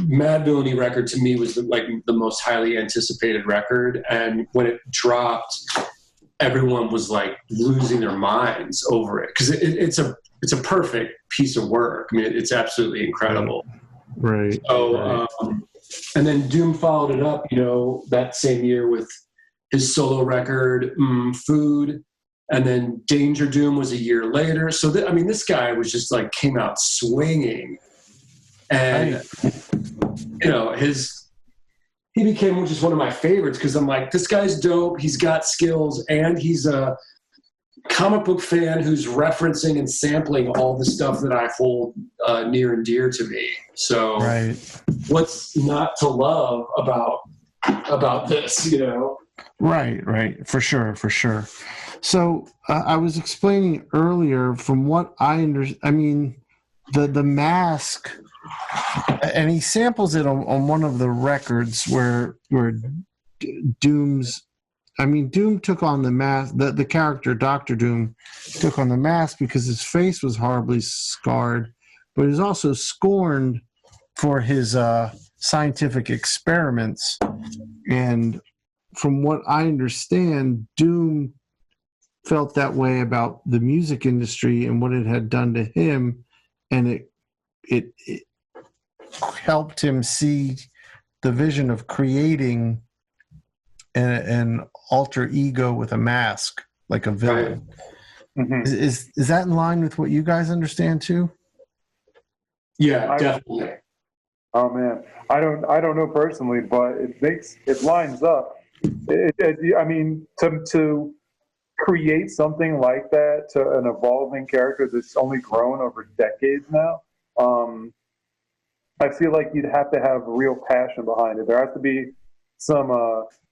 Mad Villainy record to me was the most highly anticipated record. And when it dropped, everyone was like losing their minds over it because it's a perfect piece of work. I mean, it's absolutely incredible. Right. So, and then Doom followed it up, that same year with his solo record, Food. And then Danger Doom was a year later. So, this guy was just like came out swinging. And, he became just one of my favorites because I'm like, this guy's dope. He's got skills, and he's a comic book fan who's referencing and sampling all the stuff that I hold near and dear to me. So what's not to love about this, Right. For sure. So I was explaining earlier from what I understand, the mask, and he samples it on one of the records where Doom took on the mask, the character Dr. Doom took on the mask because his face was horribly scarred, but he was also scorned for his scientific experiments. And from what I understand, Doom felt that way about the music industry and what it had done to him, and it helped him see the vision of creating an alter ego with a mask, like a villain. Right. Mm-hmm. Is that in line with what you guys understand too? Yeah, definitely. Oh man, I don't know personally, but it lines up. To create something like that to an evolving character that's only grown over decades now, I feel like you'd have to have real passion behind it. There has to be some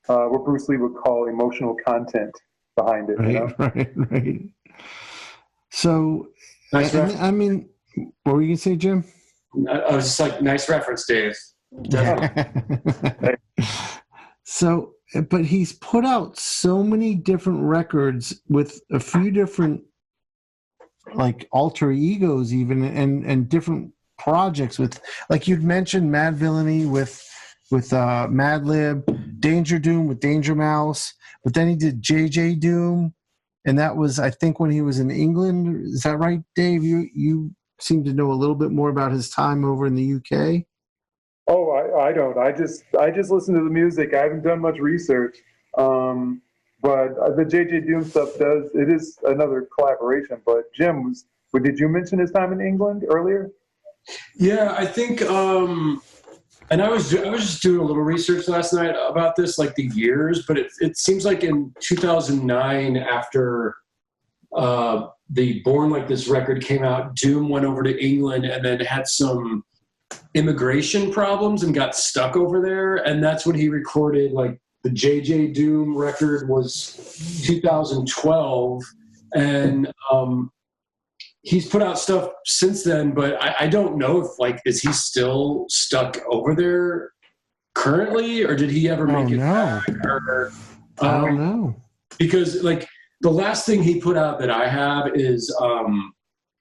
what Bruce Lee would call emotional content behind it. You know? Right. So, Nice reference. I mean, what were you gonna say, Jim? I was just like, nice reference, Dave. Definitely. So, but he's put out so many different records with a few different like alter egos even and different projects with, like you'd mentioned, Mad Villainy with Madlib, Danger Doom with Danger Mouse, but then he did JJ Doom, and that was, I think, when he was in England. Is that right, Dave? You seem to know a little bit more about his time over in the UK. Oh, I don't. I just listen to the music. I haven't done much research. But the JJ Doom stuff it is another collaboration. But Jim, did you mention his time in England earlier? Yeah, I think, and I was just doing a little research last night about this, like the years, but it seems like in 2009, after the Born Like This record came out, Doom went over to England and then had some immigration problems and got stuck over there, and that's when he recorded, like, the JJ Doom record was 2012, and he's put out stuff since then, but I don't know if, like, is he still stuck over there currently, or did he ever make it back? Or, I don't know. Because, like, the last thing he put out that I have is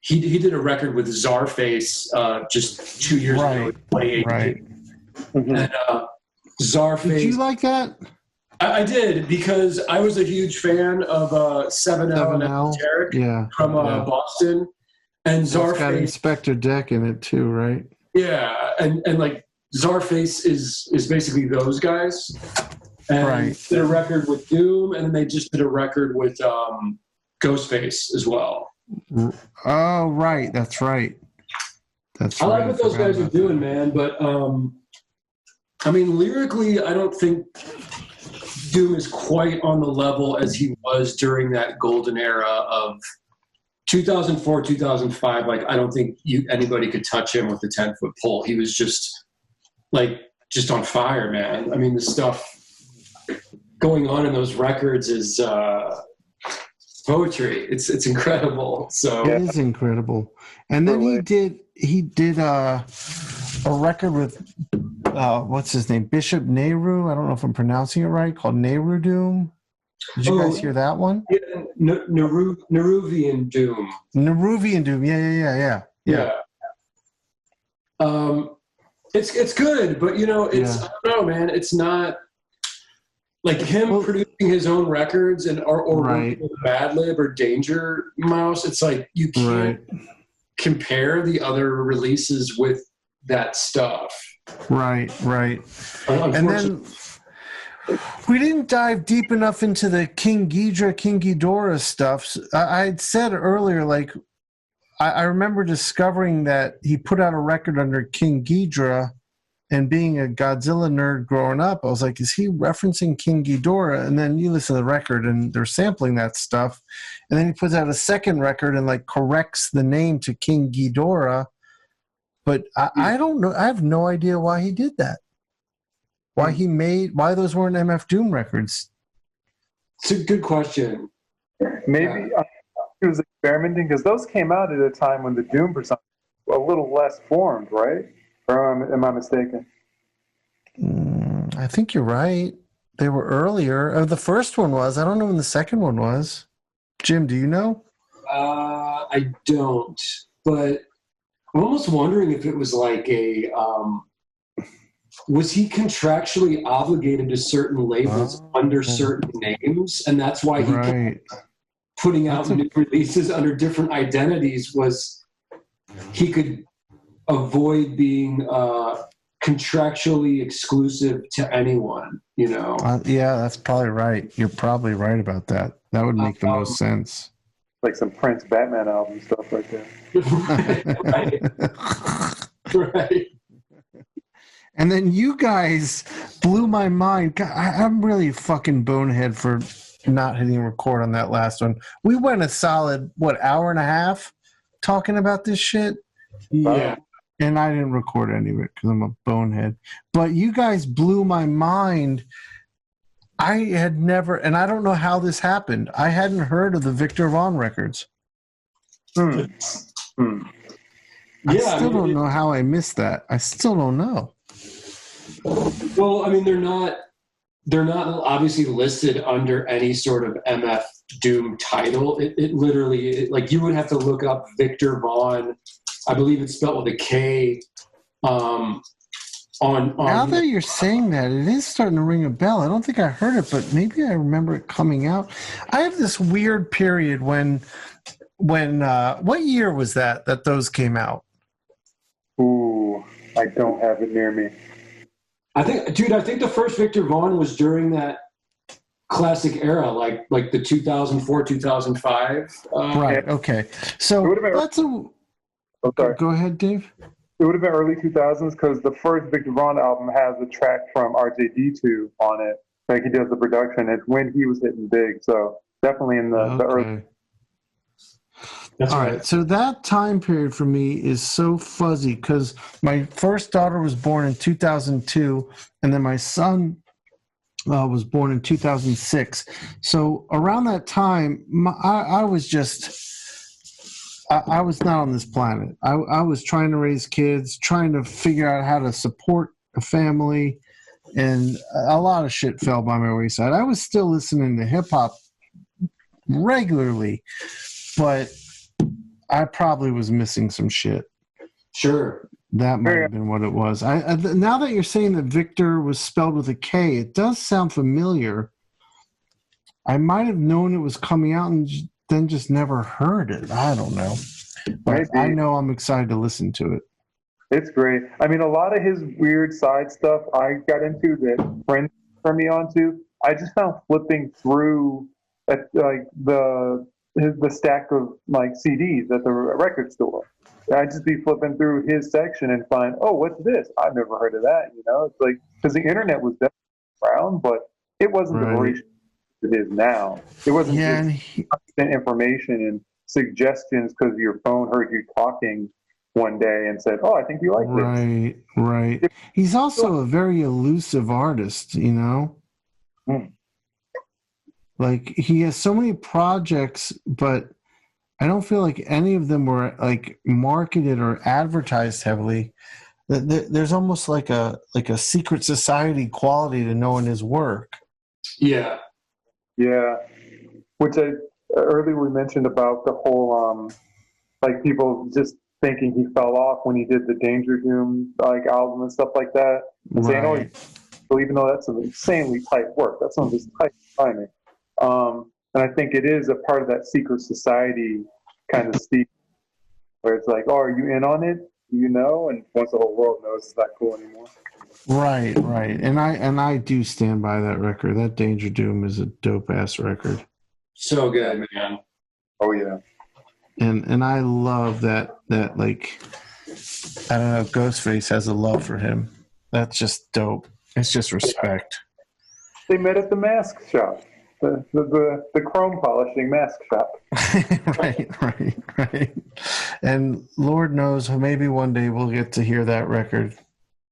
he did a record with Czarface just 2 years ago, 2018. Right. And Czarface. Did you like that? I did, because I was a huge fan of 7L and Esoteric from Boston. And Czarface. It's got Inspector Deck in it too, right? Yeah, and like Czarface is basically those guys. And did a record with Doom, and then they just did a record with Ghostface as well. Oh, right. That's right. I like what those guys are doing, man. But I mean, lyrically, I don't think Doom is quite on the level as he was during that golden era of 2004, 2005. Like, I don't think anybody could touch him with a 10-foot pole. He was just on fire, man. I mean, the stuff going on in those records is poetry. It's incredible. So it is incredible. And then he did a record with what's his name, Bishop Nehru. I don't know if I'm pronouncing it right. Called Nehru Doom. Did you guys hear that one? Yeah, Nehruvian Doom. Nehruvian Doom. Yeah. It's good, but I don't know, man. It's not like him producing his own records or working with Madlib or Danger Mouse. It's like you can't compare the other releases with that stuff. Right. And then we didn't dive deep enough into the King Ghidorah stuff. I had said earlier, like, I remember discovering that he put out a record under King Ghidorah, and being a Godzilla nerd growing up, I was like, is he referencing King Ghidorah? And then you listen to the record, and they're sampling that stuff. And then he puts out a second record and, like, corrects the name to King Ghidorah. But I don't know. I have no idea why he did that. Why those weren't MF Doom records. It's a good question. Maybe he was experimenting, because those came out at a time when the Doom persona was a little less formed, right? Or am I mistaken? I think you're right. They were earlier. The first one was. I don't know when the second one was. Jim, do you know? I don't. But I'm almost wondering if it was like a... was he contractually obligated to certain labels under certain names? And that's why he kept putting out new releases under different identities, was he could avoid being contractually exclusive to anyone, Yeah, that's probably right. You're probably right about that. That would make the most sense. Like some Prince Batman album stuff like that. Right. And then you guys blew my mind. God, I'm really a fucking bonehead for not hitting record on that last one. We went a solid, hour and a half talking about this shit? Yeah. And I didn't record any of it because I'm a bonehead. But you guys blew my mind. I had never, and I don't know how this happened. I hadn't heard of the Victor Vaughn records. Hmm. I still don't know how I missed that. I still don't know. Well, I mean, they're not obviously listed under any sort of MF Doom title. It literally, like, you would have to look up Victor Vaughn. I believe it's spelled with a K. On Now that you're saying that, it is starting to ring a bell. I don't think I heard it, but maybe I remember it coming out. I have this weird period when what year was that those came out? Ooh, I don't have it near me. I think the first Victor Vaughn was during that classic era, like the 2004, 2005. Right. Okay. So that's a. Oh, sorry. Go ahead, Dave. It would have been early 2000s because the first Victor Vaughn album has a track from RJD2 on it. Like, he does the production. It's when he was hitting big. So definitely in the early. That's all right. right. So that time period for me is so fuzzy because my first daughter was born in 2002, and then my son was born in 2006. So around that time, I was just. I was not on this planet. I was trying to raise kids, trying to figure out how to support a family, and a lot of shit fell by my wayside. I was still listening to hip hop regularly, but I probably was missing some shit. Sure. That might have been what it was. Now that you're saying that Victor was spelled with a K, it does sound familiar. I might have known it was coming out and then just never heard it. I don't know. But I know I'm excited to listen to it. It's great. I mean, a lot of his weird side stuff I got into that friends turned me onto. I just found flipping through at like the stack of like CDs at the record store. I'd just be flipping through his section and find, oh, what's this? I've never heard of that. You know, it's like, because the internet was definitely around, but it wasn't the voracious it is now. It wasn't just constant information and suggestions because your phone heard you talking one day and said, oh, I think you like this. Right. He's also a very elusive artist, you know? Like, he has so many projects, but I don't feel like any of them were like marketed or advertised heavily. There's almost like a secret society quality to knowing his work. Yeah. Yeah, which earlier we mentioned about the whole like people just thinking he fell off when he did the Danger Doom like album and stuff like that, and saying, "Oh, well, even though that's some insanely tight work, that's some of his tight timing." And I think it is a part of that secret society kind of speak, where it's like, "Oh, are you in on it? Do you know?" And once the whole world knows, it's not cool anymore. Right. And I do stand by that record. That Danger Doom is a dope ass record. So good, man. Oh yeah. And I love that like, I don't know, Ghostface has a love for him. That's just dope. It's just respect. They met at the mask shop. The chrome polishing mask shop. Right. And Lord knows, maybe one day we'll get to hear that record.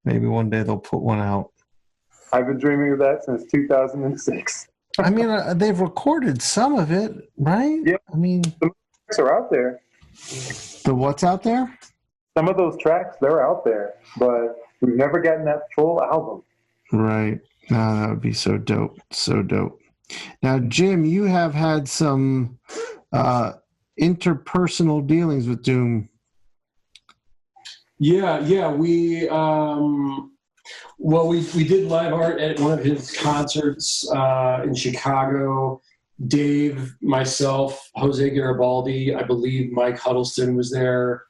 Maybe one day they'll put one out. I've been dreaming of that since 2006. I mean, they've recorded some of it, right? Yeah. I mean, the tracks are out there. The what's out there? Some of those tracks, they're out there, but we've never gotten that full album. Right. No, that would be so dope. So dope. Now, Jim, you have had some interpersonal dealings with Doom. Yeah. We we did live art at one of his concerts in Chicago. Dave, myself, Jose Garibaldi, I believe Mike Huddleston was there.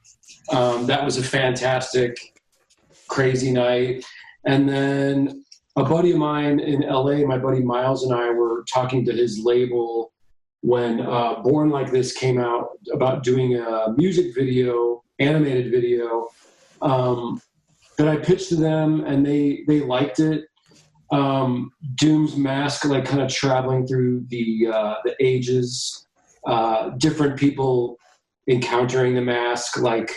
That was a fantastic, crazy night. And then a buddy of mine in LA, my buddy Miles, and I were talking to his label when Born Like This came out about doing a music video, animated video, that I pitched to them, and they liked it. Doom's mask, like kind of traveling through the ages, different people encountering the mask, like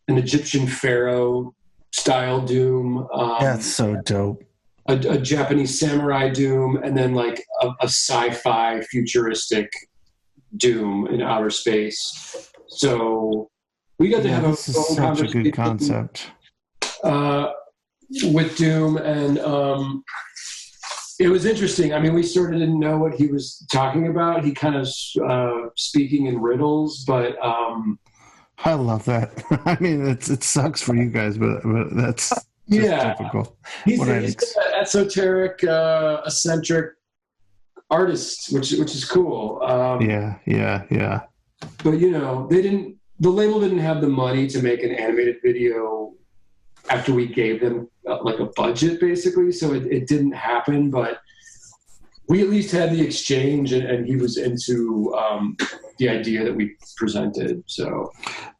an Egyptian pharaoh style Doom. That's so dope. a Japanese samurai Doom, and then like a sci-fi futuristic Doom in outer space. So we got to have this is such a good concept with Doom, and it was interesting. I mean, we sort of didn't know what he was talking about. He kind of speaking in riddles, but I love that. I mean, it sucks for you guys, but that's just typical. He's an esoteric, eccentric artist, which is cool. Yeah. But the label didn't have the money to make an animated video after we gave them like a budget, basically, so it didn't happen. But we at least had the exchange, and he was into the idea that we presented. So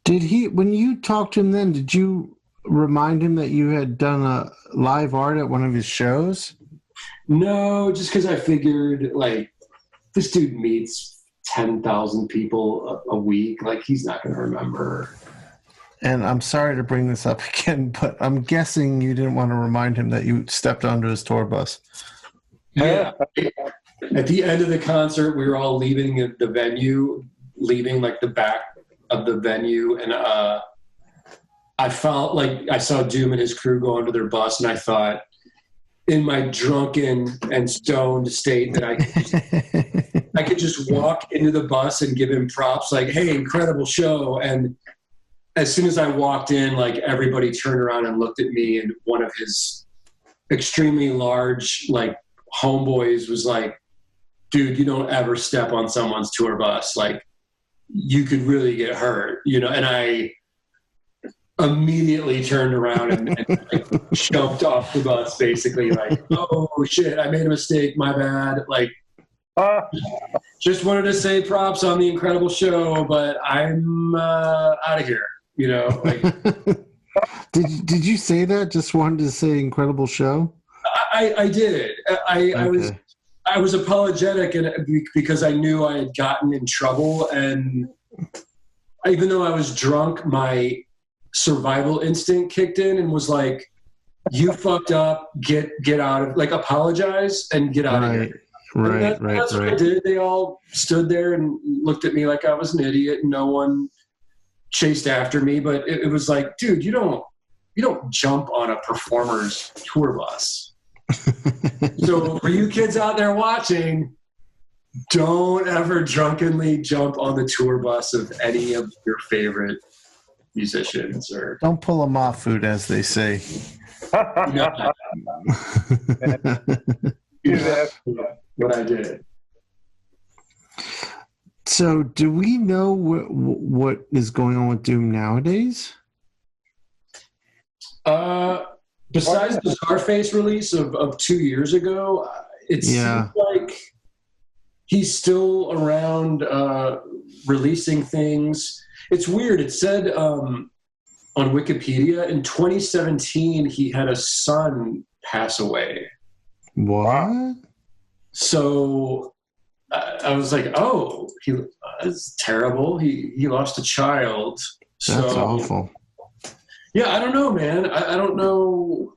did he, when you talked to him then, did you remind him that you had done a live art at one of his shows? No, just because I figured, like, this dude meets 10,000 people a week. Like, he's not going to remember. And I'm sorry to bring this up again, but I'm guessing you didn't want to remind him that you stepped onto his tour bus. Yeah. At the end of the concert, we were all leaving the venue, leaving like the back of the venue, and I felt like I saw Doom and his crew go onto their bus, and I thought, in my drunken and stoned state, that I could just walk into the bus and give him props, like, "Hey, incredible show!" And as soon as I walked in, like, everybody turned around and looked at me, and one of his extremely large, like, homeboys was like, "Dude, you don't ever step on someone's tour bus. Like, you could really get hurt," and I immediately turned around and like, jumped off the bus, basically, like, "Oh shit, I made a mistake, my bad." Like, just wanted to say props on the incredible show, but I'm out of here, like. Did you say that? Just wanted to say incredible show? I did. I was apologetic, and because I knew I had gotten in trouble, and even though I was drunk, my survival instinct kicked in and was like, "You fucked up. Get out of, like, apologize and get out of here." Right. That's what I did. They all stood there and looked at me like I was an idiot, and no one chased after me. But it was like, dude, you don't jump on a performer's tour bus. So for you kids out there watching, don't ever drunkenly jump on the tour bus of any of your favorite musicians, or don't pull a Mahfood, as they say. What I did. So do we know what is going on with Doom nowadays? Besides the Scarface release of 2 years ago, it seems like he's still around releasing things. It's weird. It said on Wikipedia in 2017 he had a son pass away. What? So I was like, oh, that's terrible. He lost a child. That's awful. Yeah, I don't know, man. I don't know.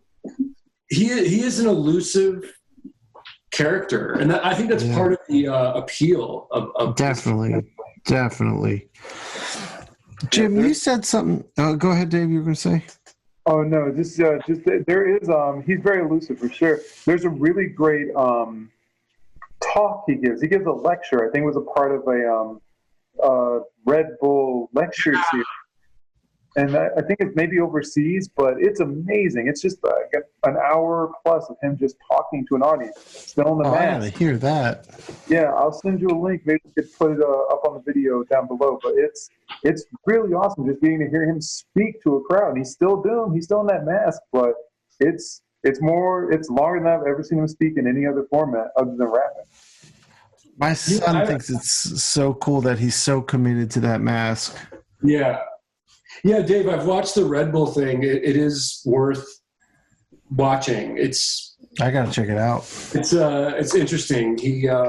He is an elusive character, and I think that's part of the appeal of definitely. Jim, you said something. Go ahead, Dave. You were going to say? Oh no, just there is. He's very elusive for sure. There's a really great talk he gives. He gives a lecture. I think it was a part of a Red Bull lecture series. And I think it's maybe overseas, but it's amazing. It's just like an hour plus of him just talking to an audience, still in the mask. I gotta hear that. Yeah, I'll send you a link. Maybe we could put it up on the video down below. But it's really awesome just getting to hear him speak to a crowd. And he's still Doom. He's still in that mask, but it's longer than I've ever seen him speak in any other format other than rapping. My son thinks it's so cool that he's so committed to that mask. Yeah. Yeah, Dave, I've watched the Red Bull thing. It is worth watching. I gotta check it out. It's interesting. Him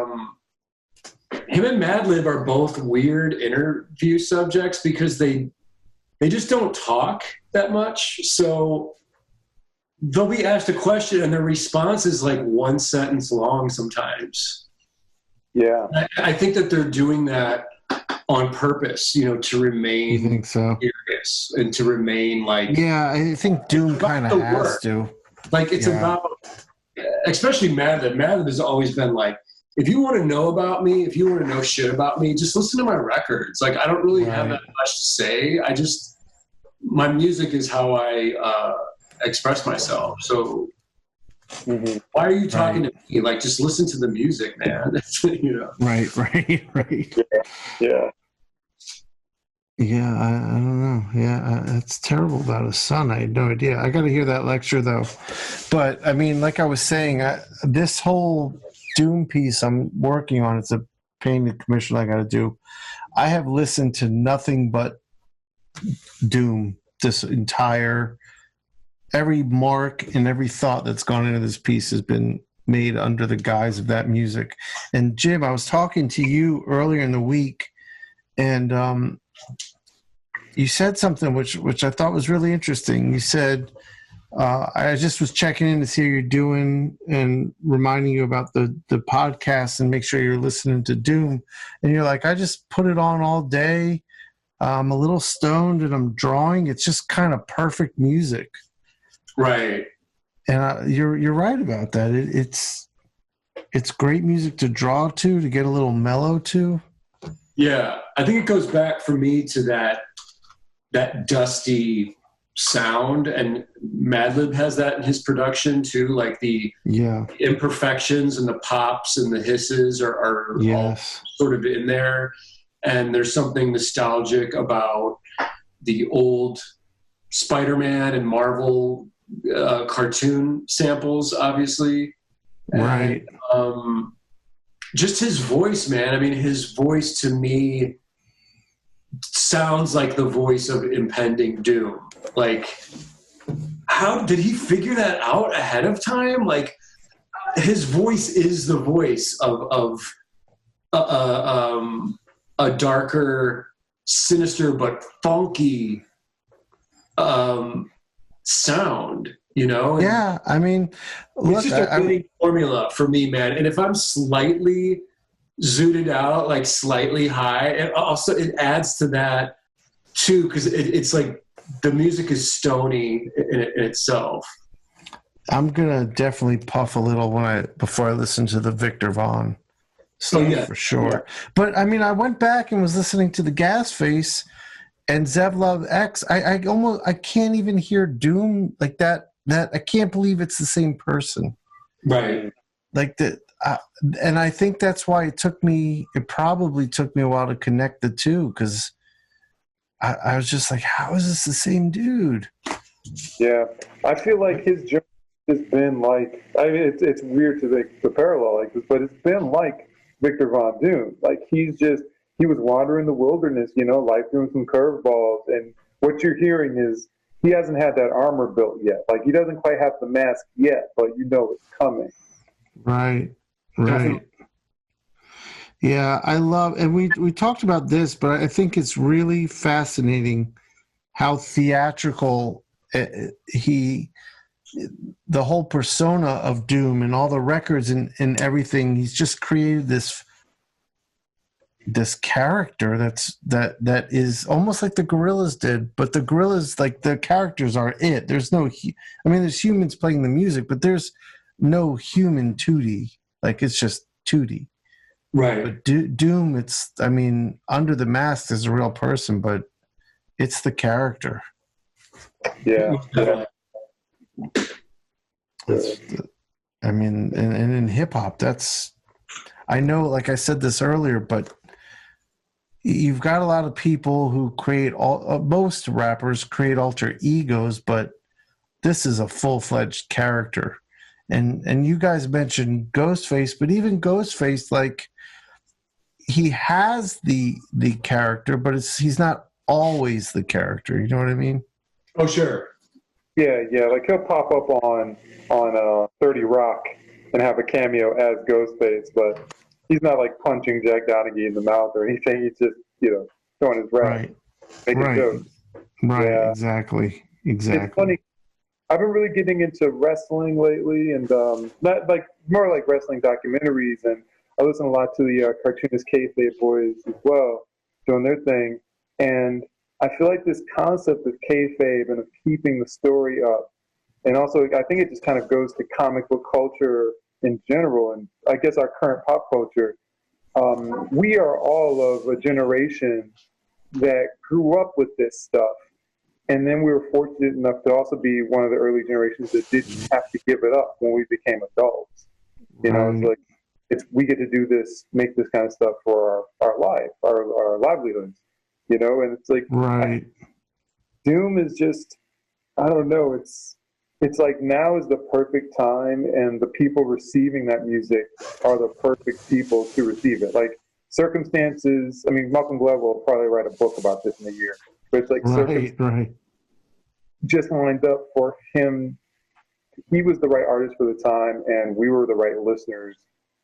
and Madlib are both weird interview subjects because they just don't talk that much. So they'll be asked a question and their response is like one sentence long sometimes. Yeah. I think that they're doing that on purpose, to remain You think so? serious and to remain like. Yeah, I think Doom kind of has to. Like it's about, especially Madlib. Madlib has always been like, if you want to know about me, if you want to know shit about me, just listen to my records. Like I don't really have that much to say. My music is how I express myself. So why are you talking to me? Like just listen to the music, man. Right. Yeah. Yeah, I don't know. Yeah, that's terrible about his son. I had no idea. I got to hear that lecture, though. But, I mean, like I was saying, this whole Doom piece I'm working on, it's a painted commission I got to do. I have listened to nothing but Doom this every mark and every thought that's gone into this piece has been made under the guise of that music. And, Jim, I was talking to you earlier in the week, and you said something which I thought was really interesting. You said, I just was checking in to see how you're doing and reminding you about the podcast and make sure you're listening to Doom. And you're like, I just put it on all day. I'm a little stoned and I'm drawing. It's just kind of perfect music. Right. And you're right about that. It's great music to draw to get a little mellow to. Yeah, I think it goes back for me to that dusty sound, and Madlib has that in his production too, like the imperfections and the pops and the hisses are all sort of in there, and there's something nostalgic about the old Spider-Man and Marvel cartoon samples, obviously. Right. And, just his voice, man. I mean, his voice to me sounds like the voice of impending doom. Like, how did he figure that out ahead of time? Like, his voice is the voice of a darker, sinister but funky sound. Yeah, I mean, it's just a winning formula for me, man. And if I'm slightly zooted out, like slightly high, it adds to that too, because it's like the music is stony in itself. I'm gonna definitely puff a little before I listen to the Victor Vaughn stuff for sure. Yeah. But I mean, I went back and was listening to the Gas Face and Zevlov X. I can't even hear Doom like that. I can't believe it's the same person. Right. Like that. And I think that's why it probably took me a while to connect the two, because I was just like, how is this the same dude? Yeah. I feel like his journey has been like, I mean, it's weird to make the parallel like this, but it's been like Victor Von Doom. Like he was wandering the wilderness, life doing some curveballs. And what you're hearing is, he hasn't had that armor built yet. Like, he doesn't quite have the mask yet, but it's coming. Right. Yeah, I love, and we talked about this, but I think it's really fascinating how theatrical the whole persona of Doom and all the records and everything, he's just created this character that is almost like the Gorillaz did, but the Gorillaz, like, the characters are it. There's there's humans playing the music, but there's no human Tootie. Like, it's just Tootie. Right. But Doom, under the mask is a real person, but it's the character. Yeah. And in hip hop, I know, like I said this earlier, but you've got a lot of people who create most rappers create alter egos, but this is a full-fledged character. And you guys mentioned Ghostface, but even Ghostface, like, he has the character, but he's not always the character. You know what I mean? Oh, sure. Yeah. Like, he'll pop up on 30 Rock and have a cameo as Ghostface, but he's not like punching Jack Donaghy in the mouth or anything. He's just, throwing his rap. Right. Making jokes. Right. Yeah. Exactly. It's funny. I've been really getting into wrestling lately, and not like more like wrestling documentaries. And I listen a lot to the cartoonist kayfabe boys as well, doing their thing. And I feel like this concept of kayfabe and of keeping the story up, and also I think it just kind of goes to comic book culture in general, and I guess our current pop culture. We are all of a generation that grew up with this stuff. And then we were fortunate enough to also be one of the early generations that didn't have to give it up when we became adults. You know, it's like we get to do this, make this kind of stuff for our life, our livelihoods. You know, and it's like Right. Doom is just, I don't know. It's like now is the perfect time, and the people receiving that music are the perfect people to receive it. Like circumstances. I mean, Malcolm Gladwell will probably write a book about this in a year. But it's like Right. just lined up for him. He was the right artist for the time, and we were the right listeners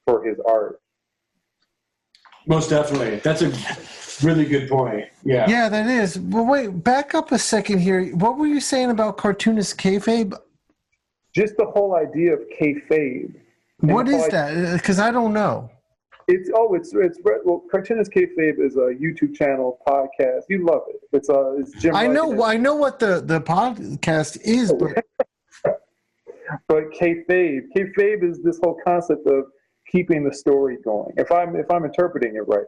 for his art. Most definitely. That's a really good point. Yeah. Yeah, that is. Well, wait, back up a second here. What were you saying about cartoonist kayfabe? Just the whole idea of kayfabe. What is that? Because I don't know. It's Cartoonist Kayfabe is a YouTube channel, podcast. You love it. It's Jim. I know what the podcast is, but kayfabe is this whole concept of keeping the story going. If I'm interpreting it right,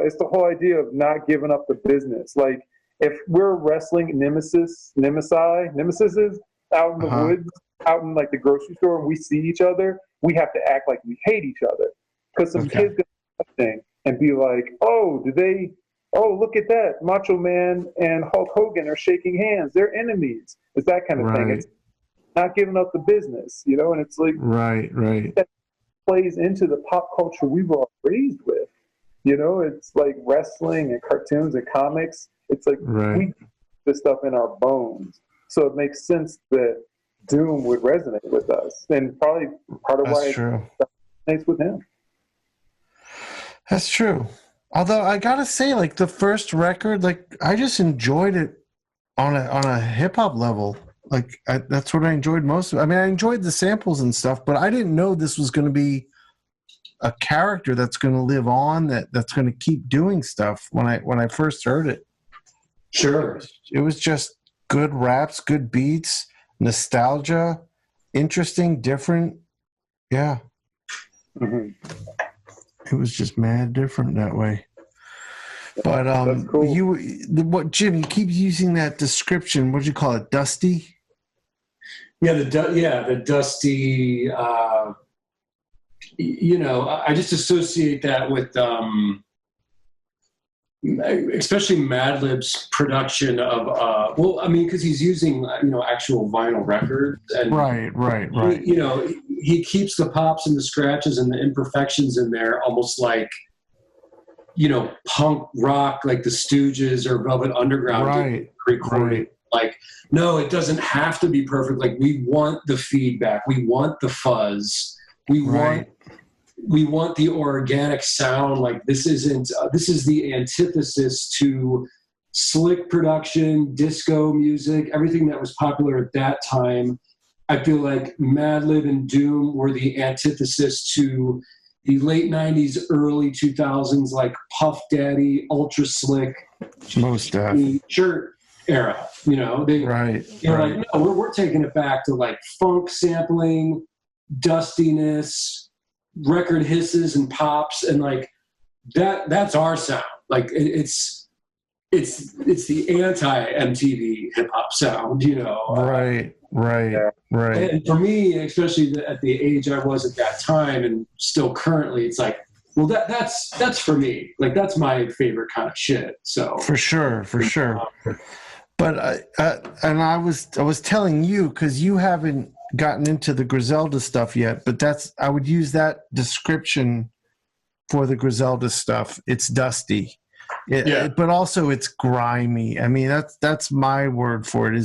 it's the whole idea of not giving up the business. Like if we're wrestling nemesis out in the woods, out in like the grocery store, and we see each other, we have to act like we hate each other. Because some kids get something and be like, oh, look at that. Macho Man and Hulk Hogan are shaking hands. They're enemies. It's that kind of thing. It's not giving up the business, you know? And it's like, right. that plays into the pop culture we were all raised with. You know, it's like wrestling and cartoons and comics. It's like we do this stuff in our bones. So it makes sense that Doom would resonate with us. And probably part of why it resonates with him. That's true. Although I gotta say, like the first record, like I just enjoyed it on a hip hop level. Like that's what I enjoyed most. I mean, I enjoyed the samples and stuff, but I didn't know this was going to be a character that's going to live on, that's going to keep doing stuff. When I first heard it, Sure, it was just good raps, good beats, nostalgia, interesting, different. Yeah. Mm-hmm. It was just mad different that way. But That's cool. Jim, you keep using that description. What do you call it? Dusty? Yeah, the dusty. I just associate that with, especially Madlib's production of. Because he's using actual vinyl records, and right. He keeps the pops and the scratches and the imperfections in there, almost like punk rock, like the Stooges or Velvet Underground recorded. Like, no, it doesn't have to be perfect. Like, we want the feedback, we want the fuzz, we want the organic sound. Like, this is the antithesis to slick production, disco music, everything that was popular at that time. I feel like Madlib and Doom were the antithesis to the late 90s, early 2000s, like Puff Daddy, ultra slick, most shirt era. Like, no, we're taking it back to like funk sampling, dustiness, record hisses and pops, and like that's our sound. Like it's the anti MTV hip hop sound, Right. And for me, especially at the age I was at that time, and still currently, it's like, well, that's for me. Like that's my favorite kind of shit. So for sure. But I was telling you, because you haven't gotten into the Griselda stuff yet, but I would use that description for the Griselda stuff. It's dusty. But also it's grimy. I mean, that's my word for it.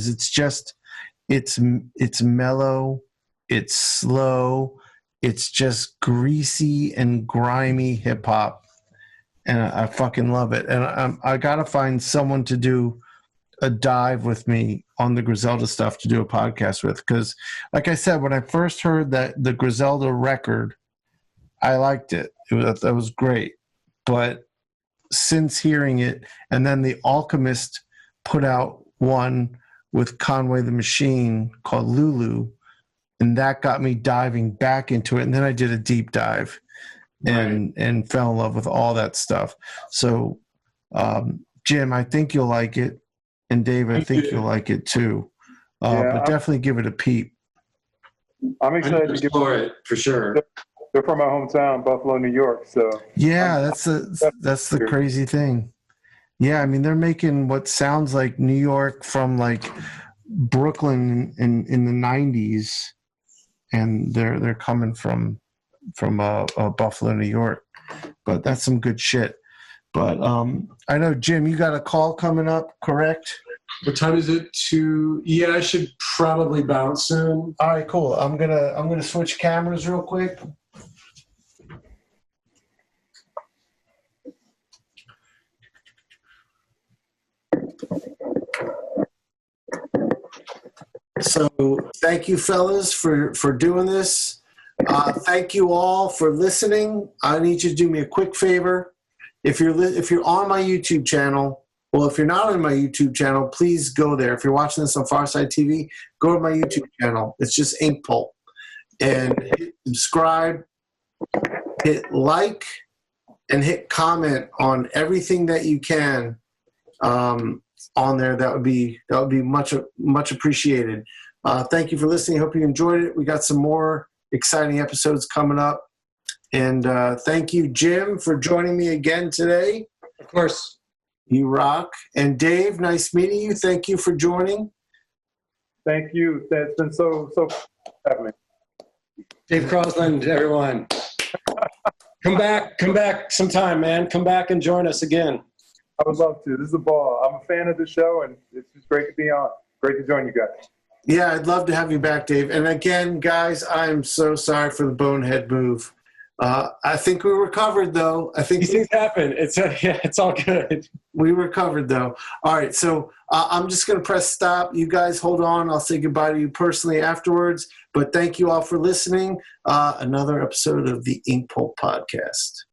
It's mellow, it's slow, it's just greasy and grimy hip hop, and I fucking love it. And I gotta find someone to do a dive with me on the Griselda stuff to do a podcast with. Because, like I said, when I first heard that the Griselda record, I liked it. That was great. But since hearing it, and then the Alchemist put out one with Conway the Machine called Lulu, and that got me diving back into it. And then I did a deep dive and fell in love with all that stuff. So, Jim, I think you'll like it. And Dave, I think you'll like it too. But definitely give it a peep. I'm excited to explore it for sure. They're from my hometown, Buffalo, New York. So yeah, that's the crazy thing. Yeah, I mean they're making what sounds like New York from like Brooklyn in the '90s, and they're coming from Buffalo, New York. But that's some good shit. But I know, Jim, you got a call coming up, correct? What time is it? Yeah, I should probably bounce soon. All right, cool. I'm gonna switch cameras real quick. So thank you, fellas, for doing this. Thank you all for listening. I need you to do me a quick favor. If you're on my YouTube channel, well, if you're not on my YouTube channel, please go there. If you're watching this on Farside TV, go to my YouTube channel. It's just Inkpulp. And hit subscribe, hit like, and hit comment on everything that you can on there. That would be much appreciated. Thank you for listening. Hope you enjoyed it. We got some more exciting episodes coming up. And thank you, Jim, for joining me again today. Of course. You rock. And Dave, nice meeting you. Thank you for joining. thank you. It's been so happening. Dave Crosland, everyone. Come back sometime, man. Come back and join us again. I would love to. This is a ball. I'm a fan of the show, and it's just great to be on. Great to join you guys. Yeah, I'd love to have you back, Dave. And again, guys, I'm so sorry for the bonehead move. I think we recovered, though. I think these things happen. It's all good. We recovered, though. All right, so I'm just going to press stop. You guys hold on. I'll say goodbye to you personally afterwards. But thank you all for listening. Another episode of the Inkpulp podcast.